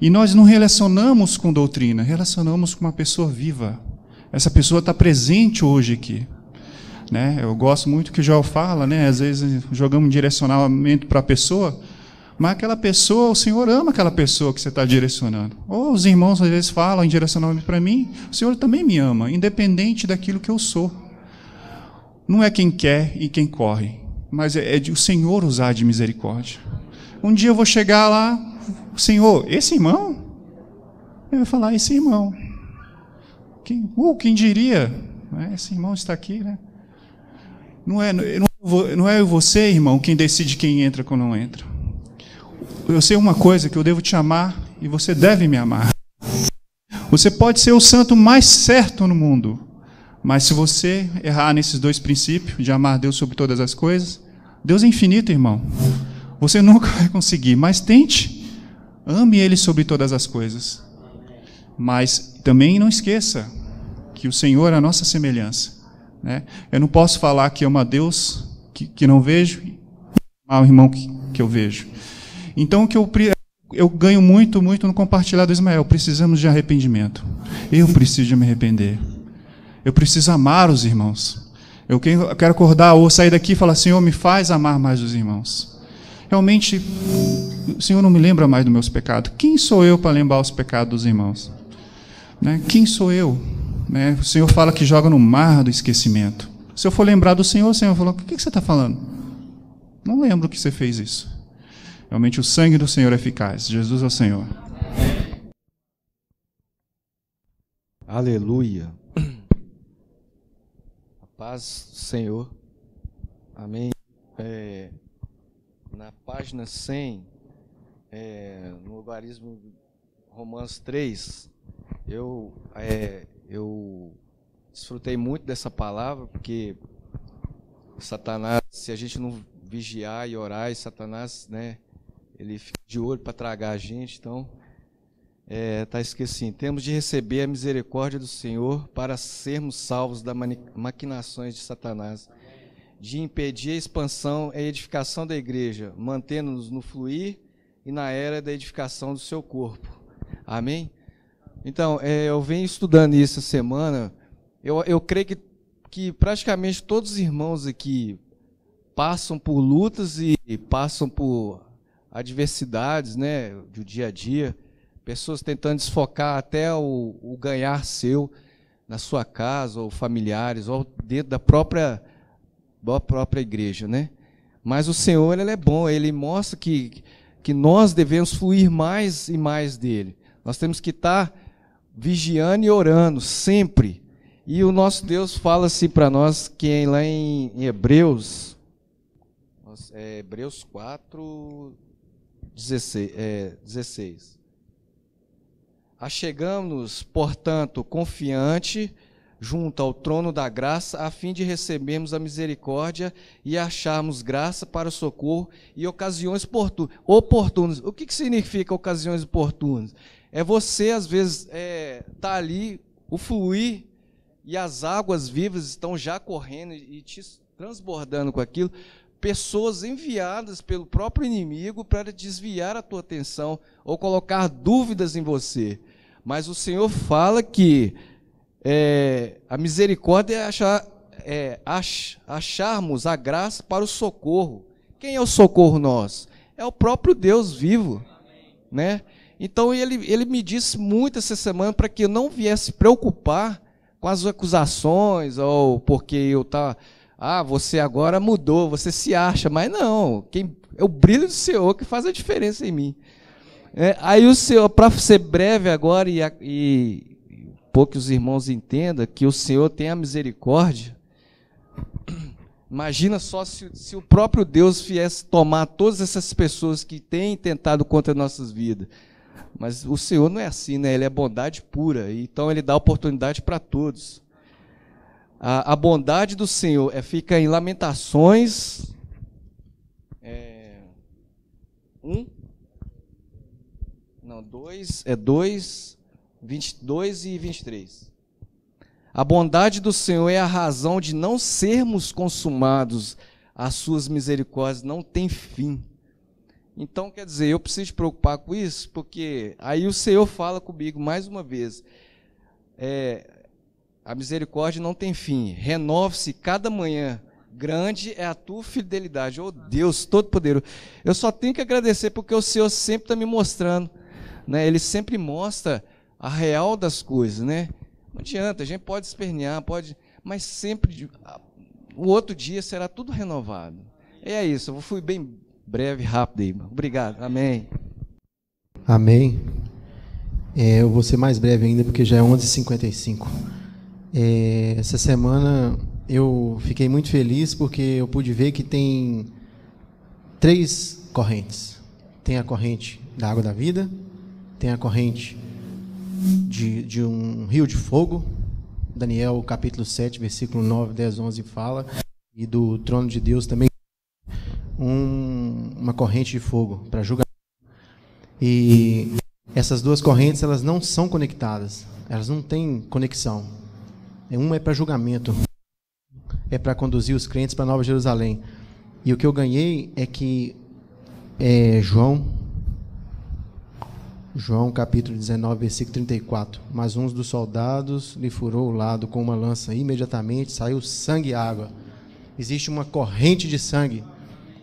E nós não relacionamos com doutrina, relacionamos com uma pessoa viva. Essa pessoa está presente hoje aqui. Né? Eu gosto muito que o Joel fala, né? Às vezes jogamos um direcionamento para a pessoa, mas aquela pessoa, o Senhor ama aquela pessoa que você está direcionando. Ou os irmãos às vezes falam em direcionamento para mim, o Senhor também me ama, independente daquilo que eu sou. Não é quem quer e quem corre, mas é de o Senhor usar de misericórdia. Um dia eu vou chegar lá, Senhor, esse irmão? Eu vou falar, esse irmão. Quem diria? Esse irmão está aqui, né? Não é você, irmão, quem decide quem entra ou não entra. Eu sei uma coisa, que eu devo te amar e você deve me amar. Você pode ser o santo mais certo no mundo, mas se você errar nesses 2 princípios, de amar Deus sobre todas as coisas, Deus é infinito, irmão. Você nunca vai conseguir, mas tente. Ame Ele sobre todas as coisas. Mas também não esqueça que o Senhor é a nossa semelhança. Né? Eu não posso falar que amo a Deus que não vejo e amar o irmão que eu vejo. Então, o que eu ganho muito no compartilhar do Ismael, precisamos de arrependimento. Eu preciso de me arrepender. Eu preciso amar os irmãos. Eu quero acordar ou sair daqui e falar, Senhor, me faz amar mais os irmãos. Realmente, o Senhor não me lembra mais dos meus pecados. Quem sou eu para lembrar os pecados dos irmãos? Né? Quem sou eu? Né? O Senhor fala que joga no mar do esquecimento. Se eu for lembrar do Senhor, o Senhor falou, o que você está falando? Não lembro que você fez isso. Realmente o sangue do Senhor é eficaz. Jesus é o Senhor. Aleluia. A paz do Senhor. Amém. Na página 100, no logaritmo Romanos 3, eu desfrutei muito dessa palavra, porque Satanás, se a gente não vigiar e orar, e Satanás, né, ele fica de olho para tragar a gente. Então, Está escrito assim: temos de receber a misericórdia do Senhor para sermos salvos das maquinações de Satanás, de impedir a expansão e a edificação da igreja, mantendo-nos no fluir e na era da edificação do seu corpo. Amém? Então, eu venho estudando isso essa semana. Eu creio que praticamente todos os irmãos aqui passam por lutas e passam por adversidades, né, do dia a dia. Pessoas tentando desfocar até o ganhar seu na sua casa, ou familiares, ou dentro da própria igreja, né? Mas o Senhor, Ele é bom, Ele mostra que nós devemos fluir mais e mais dEle. Nós temos que estar vigiando e orando sempre. E o nosso Deus fala assim para nós, que lá em Hebreus 4, 16. Achegamos-nos, portanto, confiante junto ao trono da graça, a fim de recebermos a misericórdia e acharmos graça para o socorro e ocasiões oportunas. O que significa ocasiões oportunas? É você, às vezes, tá ali, o fluir, e as águas vivas estão já correndo e te transbordando com aquilo. Pessoas enviadas pelo próprio inimigo para desviar a tua atenção ou colocar dúvidas em você. Mas o Senhor fala que a misericórdia é acharmos a graça para o socorro. Quem é o socorro nosso? É o próprio Deus vivo, né? Então ele me disse muito essa semana para que eu não viesse preocupar com as acusações, ou porque eu você agora mudou, você se acha, mas não, é o brilho do Senhor que faz a diferença em mim. Aí o Senhor, para ser breve agora e pouco que os irmãos entendam que o Senhor tem a misericórdia, imagina só se o próprio Deus viesse tomar todas essas pessoas que têm tentado contra nossas vidas. Mas o Senhor não é assim, né? Ele é bondade pura, então Ele dá oportunidade para todos. A bondade do Senhor fica em Lamentações 22 e 23. A bondade do Senhor é a razão de não sermos consumados, as suas misericórdias não têm fim. Então, quer dizer, eu preciso me preocupar com isso, porque aí o Senhor fala comigo mais uma vez. A misericórdia não tem fim. Renove-se cada manhã. Grande é a tua fidelidade. Oh, Deus Todo-Poderoso. Eu só tenho que agradecer, porque o Senhor sempre está me mostrando, né? Ele sempre mostra a real das coisas, né? Não adianta, a gente pode espernear, mas sempre, o outro dia será tudo renovado. É isso, eu fui bem breve, rápido aí. Obrigado, amém. Amém. Eu vou ser mais breve ainda, porque já é 11h55. Essa semana eu fiquei muito feliz, porque eu pude ver que tem 3 correntes. Tem a corrente da água da vida, tem a corrente de um rio de fogo, Daniel capítulo 7, versículo 9, 10, 11 fala, e do trono de Deus também, uma corrente de fogo para julgamento. E essas 2 correntes, elas não são conectadas, elas não têm conexão. Uma é para julgamento, é para conduzir os crentes para Nova Jerusalém. E o que eu ganhei é que João capítulo 19, versículo 34. Mas um dos soldados lhe furou o lado com uma lança. Imediatamente saiu sangue e água. Existe uma corrente de sangue.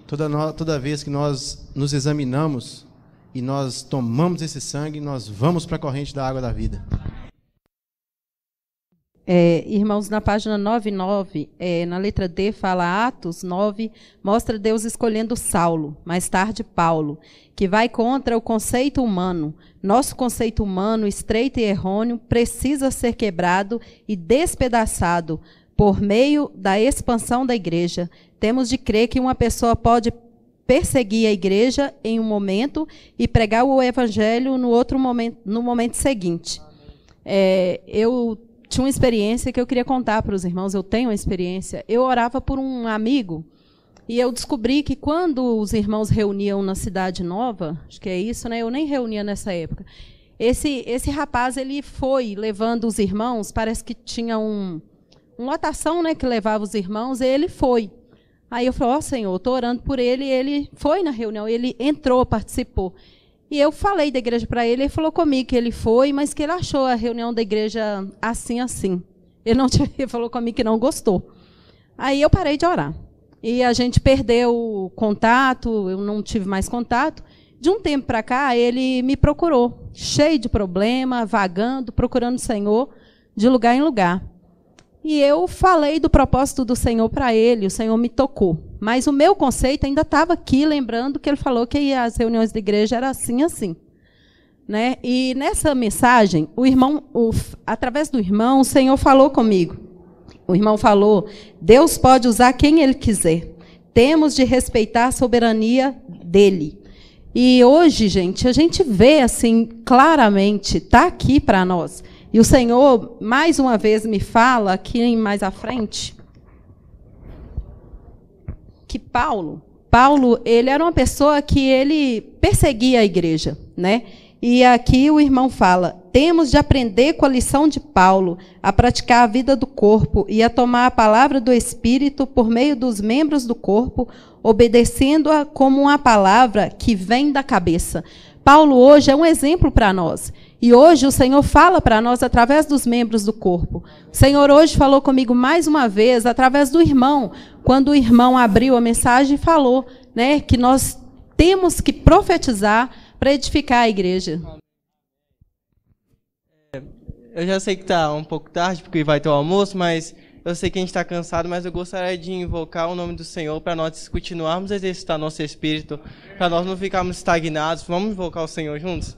Toda vez que nós nos examinamos e nós tomamos esse sangue, nós vamos para a corrente da água da vida. Irmãos, na página 99, na letra D, fala Atos 9, mostra Deus escolhendo Saulo, mais tarde Paulo, que vai contra o conceito humano. Nosso conceito humano, estreito e errôneo, precisa ser quebrado e despedaçado por meio da expansão da igreja. Temos de crer que uma pessoa pode perseguir a igreja em um momento e pregar o evangelho no momento seguinte. Eu tinha uma experiência que eu queria contar para os irmãos. Eu tenho uma experiência. Eu orava por um amigo e eu descobri que quando os irmãos reuniam na Cidade Nova, acho que é isso, né? Eu nem reunia nessa época. Esse rapaz, ele foi levando os irmãos, parece que tinha uma lotação, né, que levava os irmãos, e ele foi. Aí eu falei, ó, Senhor, estou orando por ele, e ele foi na reunião, ele entrou, participou. E eu falei da igreja para ele, ele falou comigo que ele foi, mas que ele achou a reunião da igreja assim, assim. Ele falou comigo que não gostou. Aí eu parei de orar. E a gente perdeu o contato, eu não tive mais contato. De um tempo para cá, ele me procurou, cheio de problema, vagando, procurando o Senhor, de lugar em lugar. E eu falei do propósito do Senhor para ele, o Senhor me tocou. Mas o meu conceito ainda estava aqui, lembrando que ele falou que as reuniões da igreja eram assim, assim. Né? E nessa mensagem, através do irmão, o Senhor falou comigo. O irmão falou, Deus pode usar quem Ele quiser. Temos de respeitar a soberania dEle. E hoje, gente, a gente vê assim claramente, está aqui para nós. E o Senhor, mais uma vez, me fala, aqui mais à frente, que Paulo, ele era uma pessoa que ele perseguia a igreja, né? E aqui o irmão fala, temos de aprender com a lição de Paulo, a praticar a vida do corpo e a tomar a palavra do Espírito por meio dos membros do corpo, obedecendo-a como uma palavra que vem da cabeça. Paulo hoje é um exemplo para nós. E hoje o Senhor fala para nós através dos membros do corpo. O Senhor hoje falou comigo mais uma vez através do irmão, quando o irmão abriu a mensagem e falou, né, que nós temos que profetizar para edificar a igreja. Eu já sei que está um pouco tarde, porque vai ter o almoço, mas eu sei que a gente está cansado, mas eu gostaria de invocar o nome do Senhor para nós continuarmos a exercitar nosso espírito, para nós não ficarmos estagnados. Vamos invocar o Senhor juntos?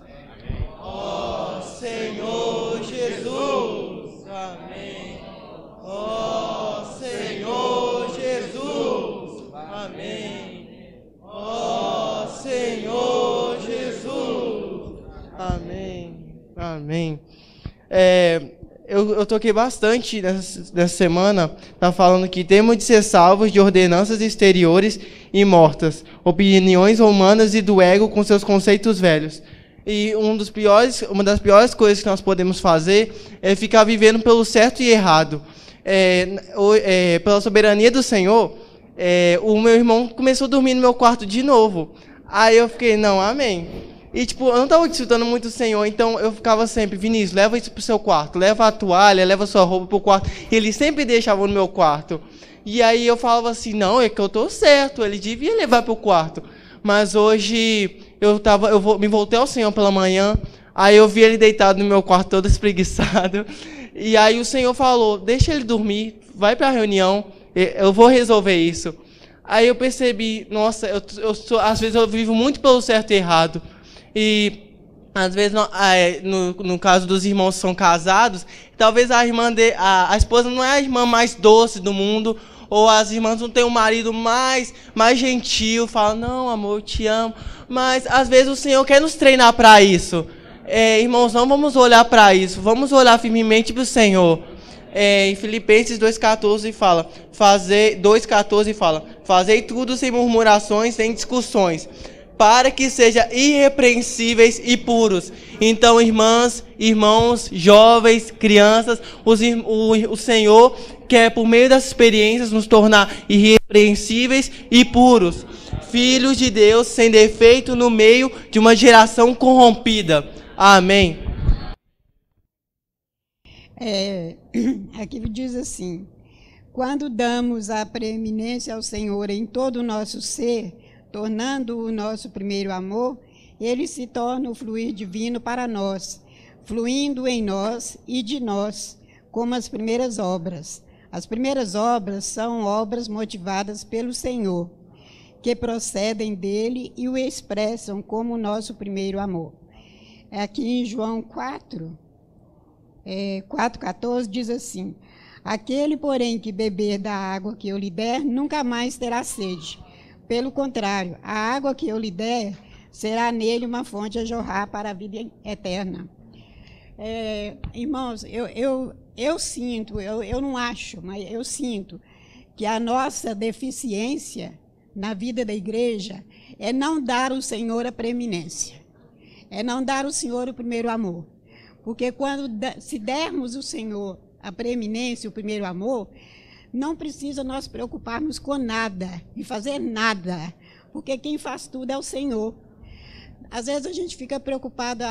Ó Senhor Jesus, amém. Ó Senhor Jesus, amém. Ó Senhor Jesus, amém. Amém. Eu toquei bastante nessa semana, tá falando que temos de ser salvos de ordenanças exteriores e mortas, opiniões humanas e do ego com seus conceitos velhos. E uma das piores coisas que nós podemos fazer é ficar vivendo pelo certo e errado. Pela soberania do Senhor, o meu irmão começou a dormir no meu quarto de novo. Aí eu fiquei, não, amém. E, tipo, eu não estava disfrutando muito do Senhor, então eu ficava sempre, Vinícius, leva isso pro seu quarto, leva a toalha, leva sua roupa pro quarto. E ele sempre deixava no meu quarto. E aí eu falava assim, não, é que eu tô certo, ele devia levar pro quarto. Mas hoje me voltei ao Senhor pela manhã, aí eu vi ele deitado no meu quarto todo espreguiçado. E aí o Senhor falou, deixa ele dormir, vai pra reunião, eu vou resolver isso. Aí eu percebi, nossa, às vezes eu vivo muito pelo certo e errado. E, às vezes, no caso dos irmãos que são casados, talvez a esposa não é a irmã mais doce do mundo, ou as irmãs não têm um marido mais gentil, fala, não, amor, eu te amo. Mas, às vezes, o Senhor quer nos treinar para isso. Irmãos, não vamos olhar para isso, vamos olhar firmemente para o Senhor. Em Filipenses 2,14 fala, fazei tudo sem murmurações, sem discussões, para que sejam irrepreensíveis e puros. Então, irmãs, irmãos, jovens, crianças, o Senhor quer, por meio das experiências, nos tornar irrepreensíveis e puros. Filhos de Deus, sem defeito, no meio de uma geração corrompida. Amém. Aqui diz assim, quando damos a preeminência ao Senhor em todo o nosso ser, tornando o nosso primeiro amor, ele se torna o fluir divino para nós, fluindo em nós e de nós, como as primeiras obras. As primeiras obras são obras motivadas pelo Senhor, que procedem dele e o expressam como o nosso primeiro amor. Aqui em João 4,14 diz assim, aquele, porém, que beber da água que eu lhe der, nunca mais terá sede. Pelo contrário, a água que eu lhe der será nele uma fonte a jorrar para a vida eterna. Irmãos, eu sinto, eu não acho, mas eu sinto que a nossa deficiência na vida da igreja é não dar ao Senhor a preeminência. é não dar ao Senhor o primeiro amor. Porque se dermos ao Senhor a preeminência, o primeiro amor, não precisa nós preocuparmos com nada e fazer nada, porque quem faz tudo é o Senhor. Às vezes a gente fica preocupado,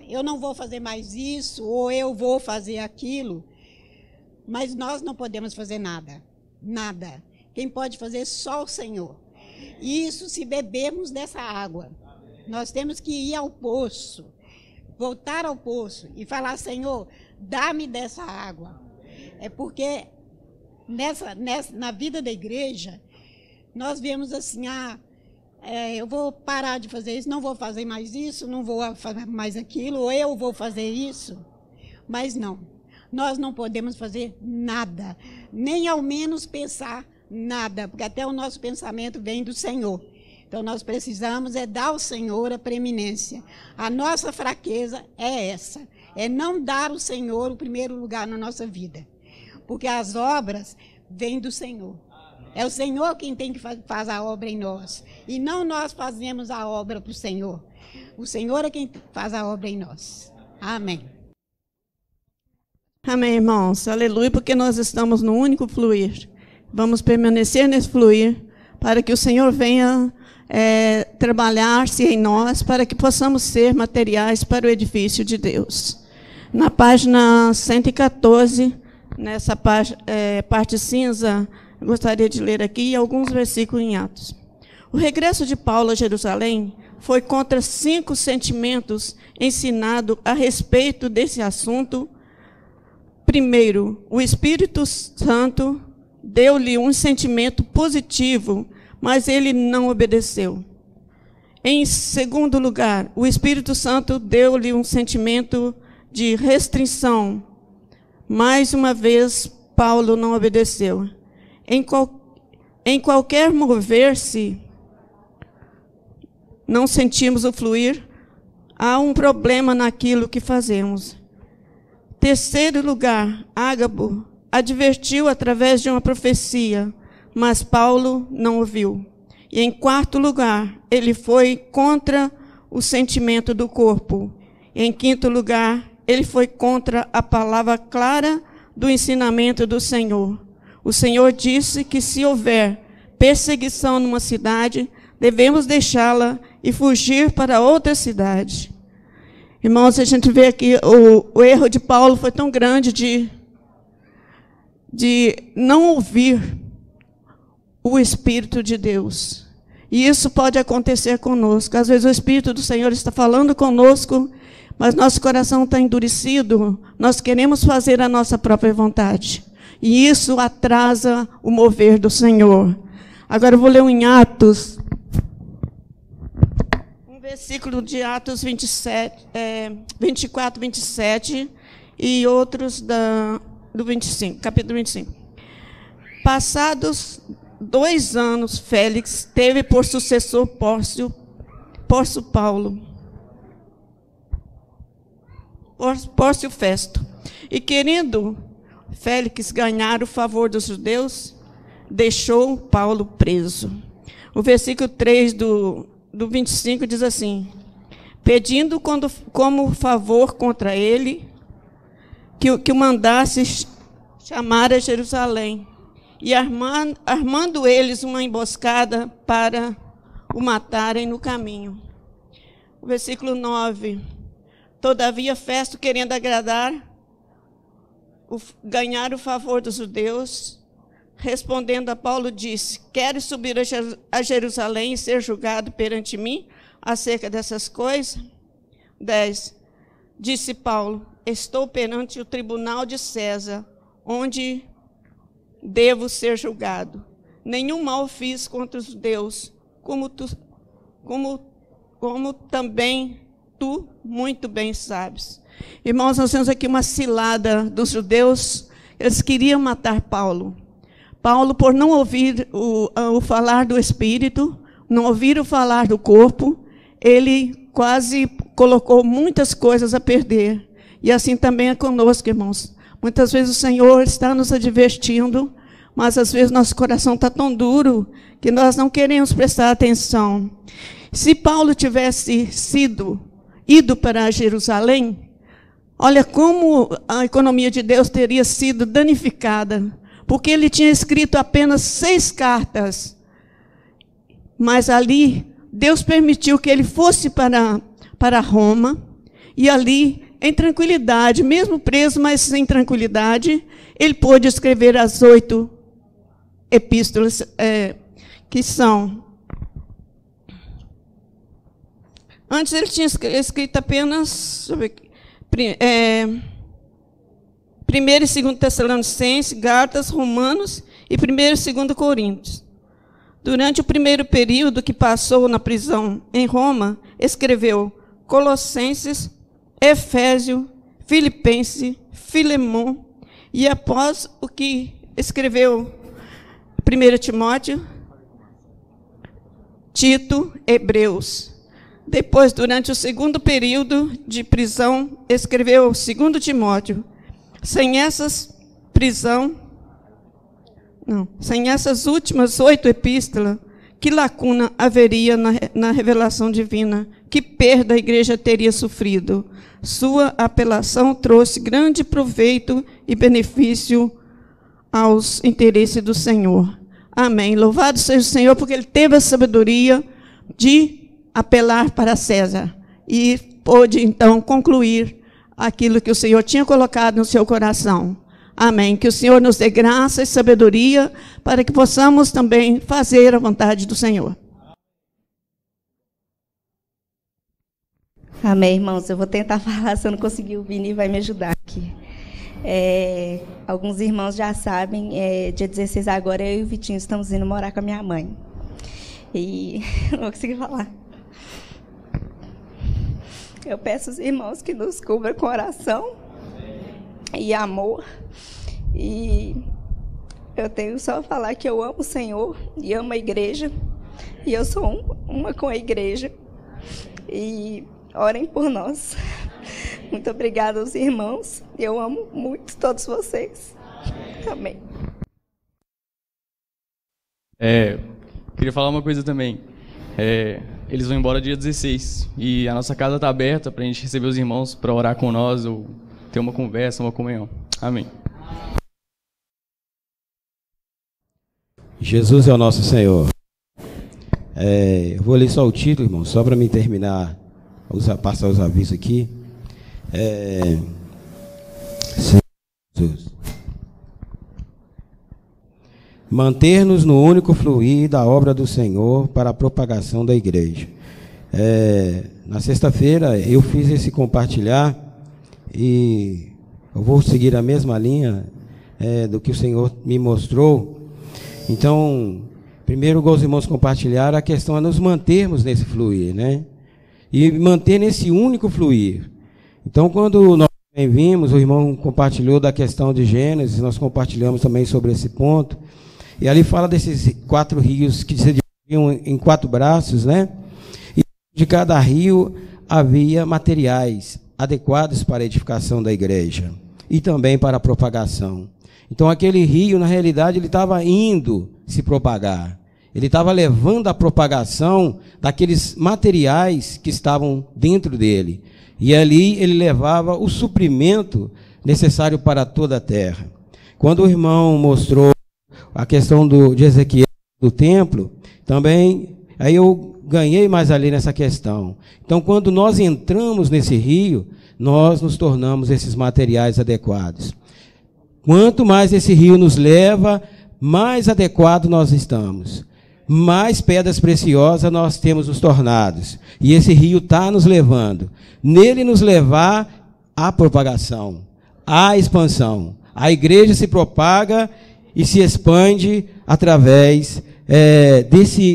eu não vou fazer mais isso, ou eu vou fazer aquilo, mas nós não podemos fazer nada, nada. Quem pode fazer é só o Senhor. E isso se bebermos dessa água. Nós temos que ir ao poço, voltar ao poço e falar, Senhor, dá-me dessa água. É porque na vida da igreja, nós vemos assim, eu vou parar de fazer isso, não vou fazer mais isso, não vou fazer mais aquilo, ou eu vou fazer isso. Mas não, nós não podemos fazer nada, nem ao menos pensar nada, porque até o nosso pensamento vem do Senhor. Então, nós precisamos dar ao Senhor a preeminência. A nossa fraqueza é essa, é não dar ao Senhor o primeiro lugar na nossa vida. Porque as obras vêm do Senhor. É o Senhor quem tem que faz a obra em nós. E não nós fazemos a obra para o Senhor. O Senhor é quem faz a obra em nós. Amém. Amém, irmãos. Aleluia, porque nós estamos no único fluir. Vamos permanecer nesse fluir para que o Senhor venha trabalhar-se em nós, para que possamos ser materiais para o edifício de Deus. Na página 114, nessa parte cinza, eu gostaria de ler aqui alguns versículos em Atos. O regresso de Paulo a Jerusalém foi contra 5 sentimentos ensinados a respeito desse assunto. Primeiro, o Espírito Santo deu-lhe um sentimento positivo, mas ele não obedeceu. Em segundo lugar, o Espírito Santo deu-lhe um sentimento de restrição. Mais uma vez, Paulo não obedeceu. Em qualquer mover-se, não sentimos o fluir, há um problema naquilo que fazemos. Terceiro lugar, Ágabo advertiu através de uma profecia, mas Paulo não ouviu. E em quarto lugar, ele foi contra o sentimento do corpo. E em quinto lugar, ele foi contra a palavra clara do ensinamento do Senhor. O Senhor disse que se houver perseguição numa cidade, devemos deixá-la e fugir para outra cidade. Irmãos, a gente vê aqui o erro de Paulo foi tão grande de não ouvir o Espírito de Deus. E isso pode acontecer conosco. Às vezes o Espírito do Senhor está falando conosco, mas nosso coração está endurecido, nós queremos fazer a nossa própria vontade. E isso atrasa o mover do Senhor. Agora eu vou ler em Atos, um versículo de Atos 24, 27, e outros do 25, capítulo 25. Passados 2 anos, Félix teve por sucessor Pórcio Festo. E querendo Félix ganhar o favor dos judeus, deixou Paulo preso. O versículo 3 do 25 diz assim: pedindo como favor contra ele, que o mandasse chamar a Jerusalém, e armando eles uma emboscada para o matarem no caminho. O versículo 9. Todavia, Festo, querendo ganhar o favor dos judeus, respondendo a Paulo, disse: queres subir a Jerusalém e ser julgado perante mim acerca dessas coisas? 10. Disse Paulo: estou perante o tribunal de César, onde devo ser julgado. Nenhum mal fiz contra os judeus, como também tu muito bem sabes. Irmãos, nós temos aqui uma cilada dos judeus. Eles queriam matar Paulo. Paulo, por não ouvir o falar do Espírito, não ouvir o falar do corpo, ele quase colocou muitas coisas a perder. E assim também é conosco, irmãos. Muitas vezes o Senhor está nos advertindo, mas às vezes nosso coração está tão duro que nós não queremos prestar atenção. Se Paulo tivesse sido ido para Jerusalém, olha como a economia de Deus teria sido danificada, porque ele tinha escrito apenas 6 cartas. Mas ali, Deus permitiu que ele fosse para Roma, e ali, em tranquilidade, mesmo preso, mas sem tranquilidade, ele pôde escrever as 8 epístolas, que são... Antes ele tinha escrito apenas... Deixa eu ver, 1º e 2º Tessalonicenses, Gálatas, Romanos e 1º e 2º Coríntios. Durante o primeiro período que passou na prisão em Roma, escreveu Colossenses, Efésio, Filipenses, Filemão, e após o que escreveu 1 Timóteo, Tito, Hebreus. Depois, durante o segundo período de prisão, escreveu 2 Timóteo. Sem essas últimas 8 epístolas, que lacuna haveria na revelação divina? Que perda a igreja teria sofrido? Sua apelação trouxe grande proveito e benefício aos interesses do Senhor. Amém. Louvado seja o Senhor, porque ele teve a sabedoria de apelar para César e pôde, então, concluir aquilo que o Senhor tinha colocado no seu coração. Amém. Que o Senhor nos dê graça e sabedoria para que possamos também fazer a vontade do Senhor. Amém, irmãos. Eu vou tentar falar, se eu não conseguir, o Vini vai me ajudar aqui. Alguns irmãos já sabem, dia 16 agora, eu e o Vitinho estamos indo morar com a minha mãe. E não vou conseguir falar. Eu peço aos irmãos que nos cubram com oração e amor. E eu tenho só a falar que eu amo o Senhor e amo a igreja. E eu sou uma com a igreja. E orem por nós. Muito obrigada aos irmãos. Eu amo muito todos vocês. Amém. Queria falar uma coisa também. Eles vão embora dia 16 e a nossa casa está aberta para a gente receber os irmãos para orar com nós ou ter uma conversa, uma comunhão. Amém. Jesus é o nosso Senhor. Eu vou ler só o título, irmão, só para me terminar, passar os avisos aqui. Jesus. Manter-nos no único fluir da obra do Senhor para a propagação da igreja. Na sexta-feira eu fiz esse compartilhar e eu vou seguir a mesma linha do que o Senhor me mostrou. Então, primeiro os irmãos compartilharam, a questão é nos mantermos nesse fluir, né? E manter nesse único fluir. Então, quando nós vimos, o irmão compartilhou da questão de Gênesis, nós compartilhamos também sobre esse ponto. E ali fala desses 4 rios que se dividiam em 4 braços, né? E de cada rio havia materiais adequados para a edificação da igreja e também para a propagação. Então, aquele rio, na realidade, ele estava indo se propagar. Ele estava levando a propagação daqueles materiais que estavam dentro dele. E ali ele levava o suprimento necessário para toda a terra. Quando o irmão mostrou a questão de Ezequiel, do templo, também, aí eu ganhei mais ali nessa questão. Então, quando nós entramos nesse rio, nós nos tornamos esses materiais adequados. Quanto mais esse rio nos leva, mais adequado nós estamos. Mais pedras preciosas nós temos nos tornados. E esse rio está nos levando. Nele nos levar à propagação, à expansão. A igreja se propaga e se expande através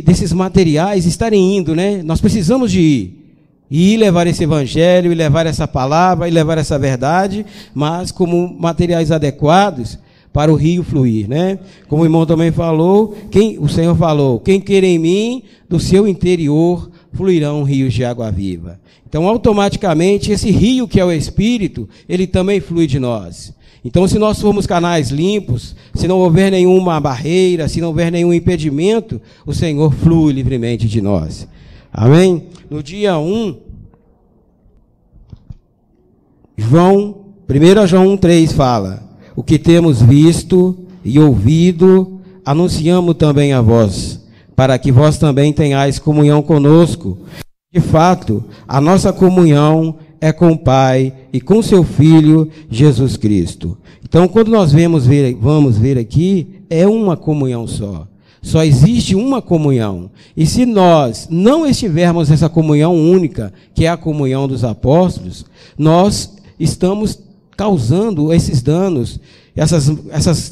desses materiais estarem indo, né? Nós precisamos de ir. E levar esse evangelho, e levar essa palavra, e levar essa verdade, mas como materiais adequados para o rio fluir, né? Como o irmão também falou, o Senhor falou, quem quer em mim, do seu interior fluirão rios de água viva. Então, automaticamente, esse rio que é o Espírito, ele também flui de nós. Então, se nós formos canais limpos, se não houver nenhuma barreira, se não houver nenhum impedimento, o Senhor flui livremente de nós. Amém? No dia 1, 1 João 1,3 fala: o que temos visto e ouvido, anunciamos também a vós, para que vós também tenhais comunhão conosco. De fato, a nossa comunhão é com o Pai e com seu Filho, Jesus Cristo. Então, quando nós vamos ver aqui, é uma comunhão só. Só existe uma comunhão. E se nós não estivermos nessa comunhão única, que é a comunhão dos apóstolos, nós estamos causando esses danos,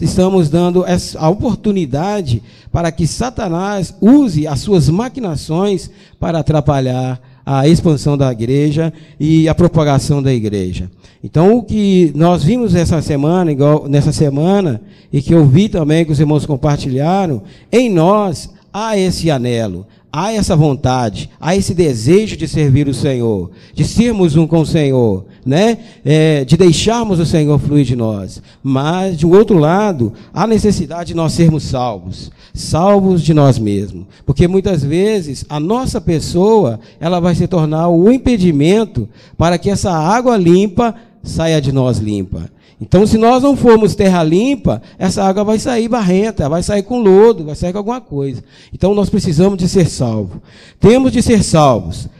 estamos dando a oportunidade para que Satanás use as suas maquinações para atrapalhar a expansão da igreja e a propagação da igreja. Então, o que nós vimos nessa semana, e que eu vi também que os irmãos compartilharam, em nós há esse anelo, há essa vontade, há esse desejo de servir o Senhor, de sermos um com o Senhor, né? De deixarmos o Senhor fluir de nós. Mas, de um outro lado, há necessidade de nós sermos salvos de nós mesmos. Porque muitas vezes a nossa pessoa, ela vai se tornar o impedimento para que essa água limpa saia de nós limpa. Então, se nós não formos terra limpa, essa água vai sair barrenta, vai sair com lodo, vai sair com alguma coisa. Então, nós precisamos de ser salvos. Temos de ser salvos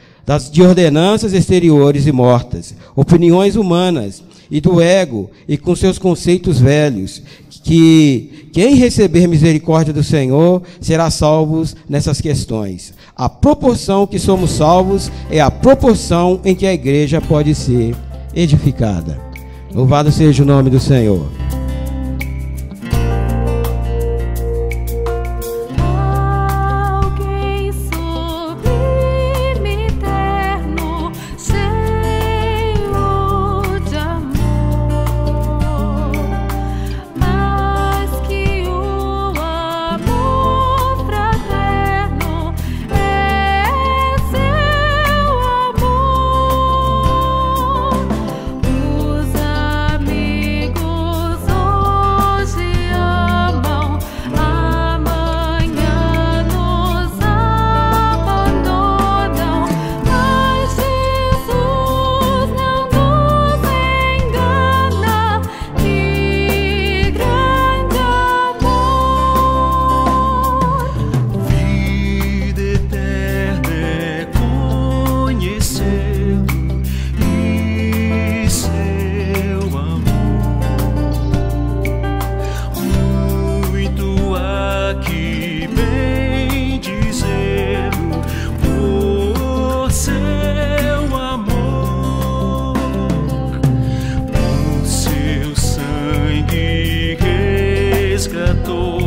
de ordenanças exteriores e mortas, opiniões humanas e do ego e com seus conceitos velhos, que quem receber misericórdia do Senhor será salvo nessas questões. A proporção que somos salvos é a proporção em que a igreja pode ser edificada. Louvado seja o nome do Senhor. Resgatou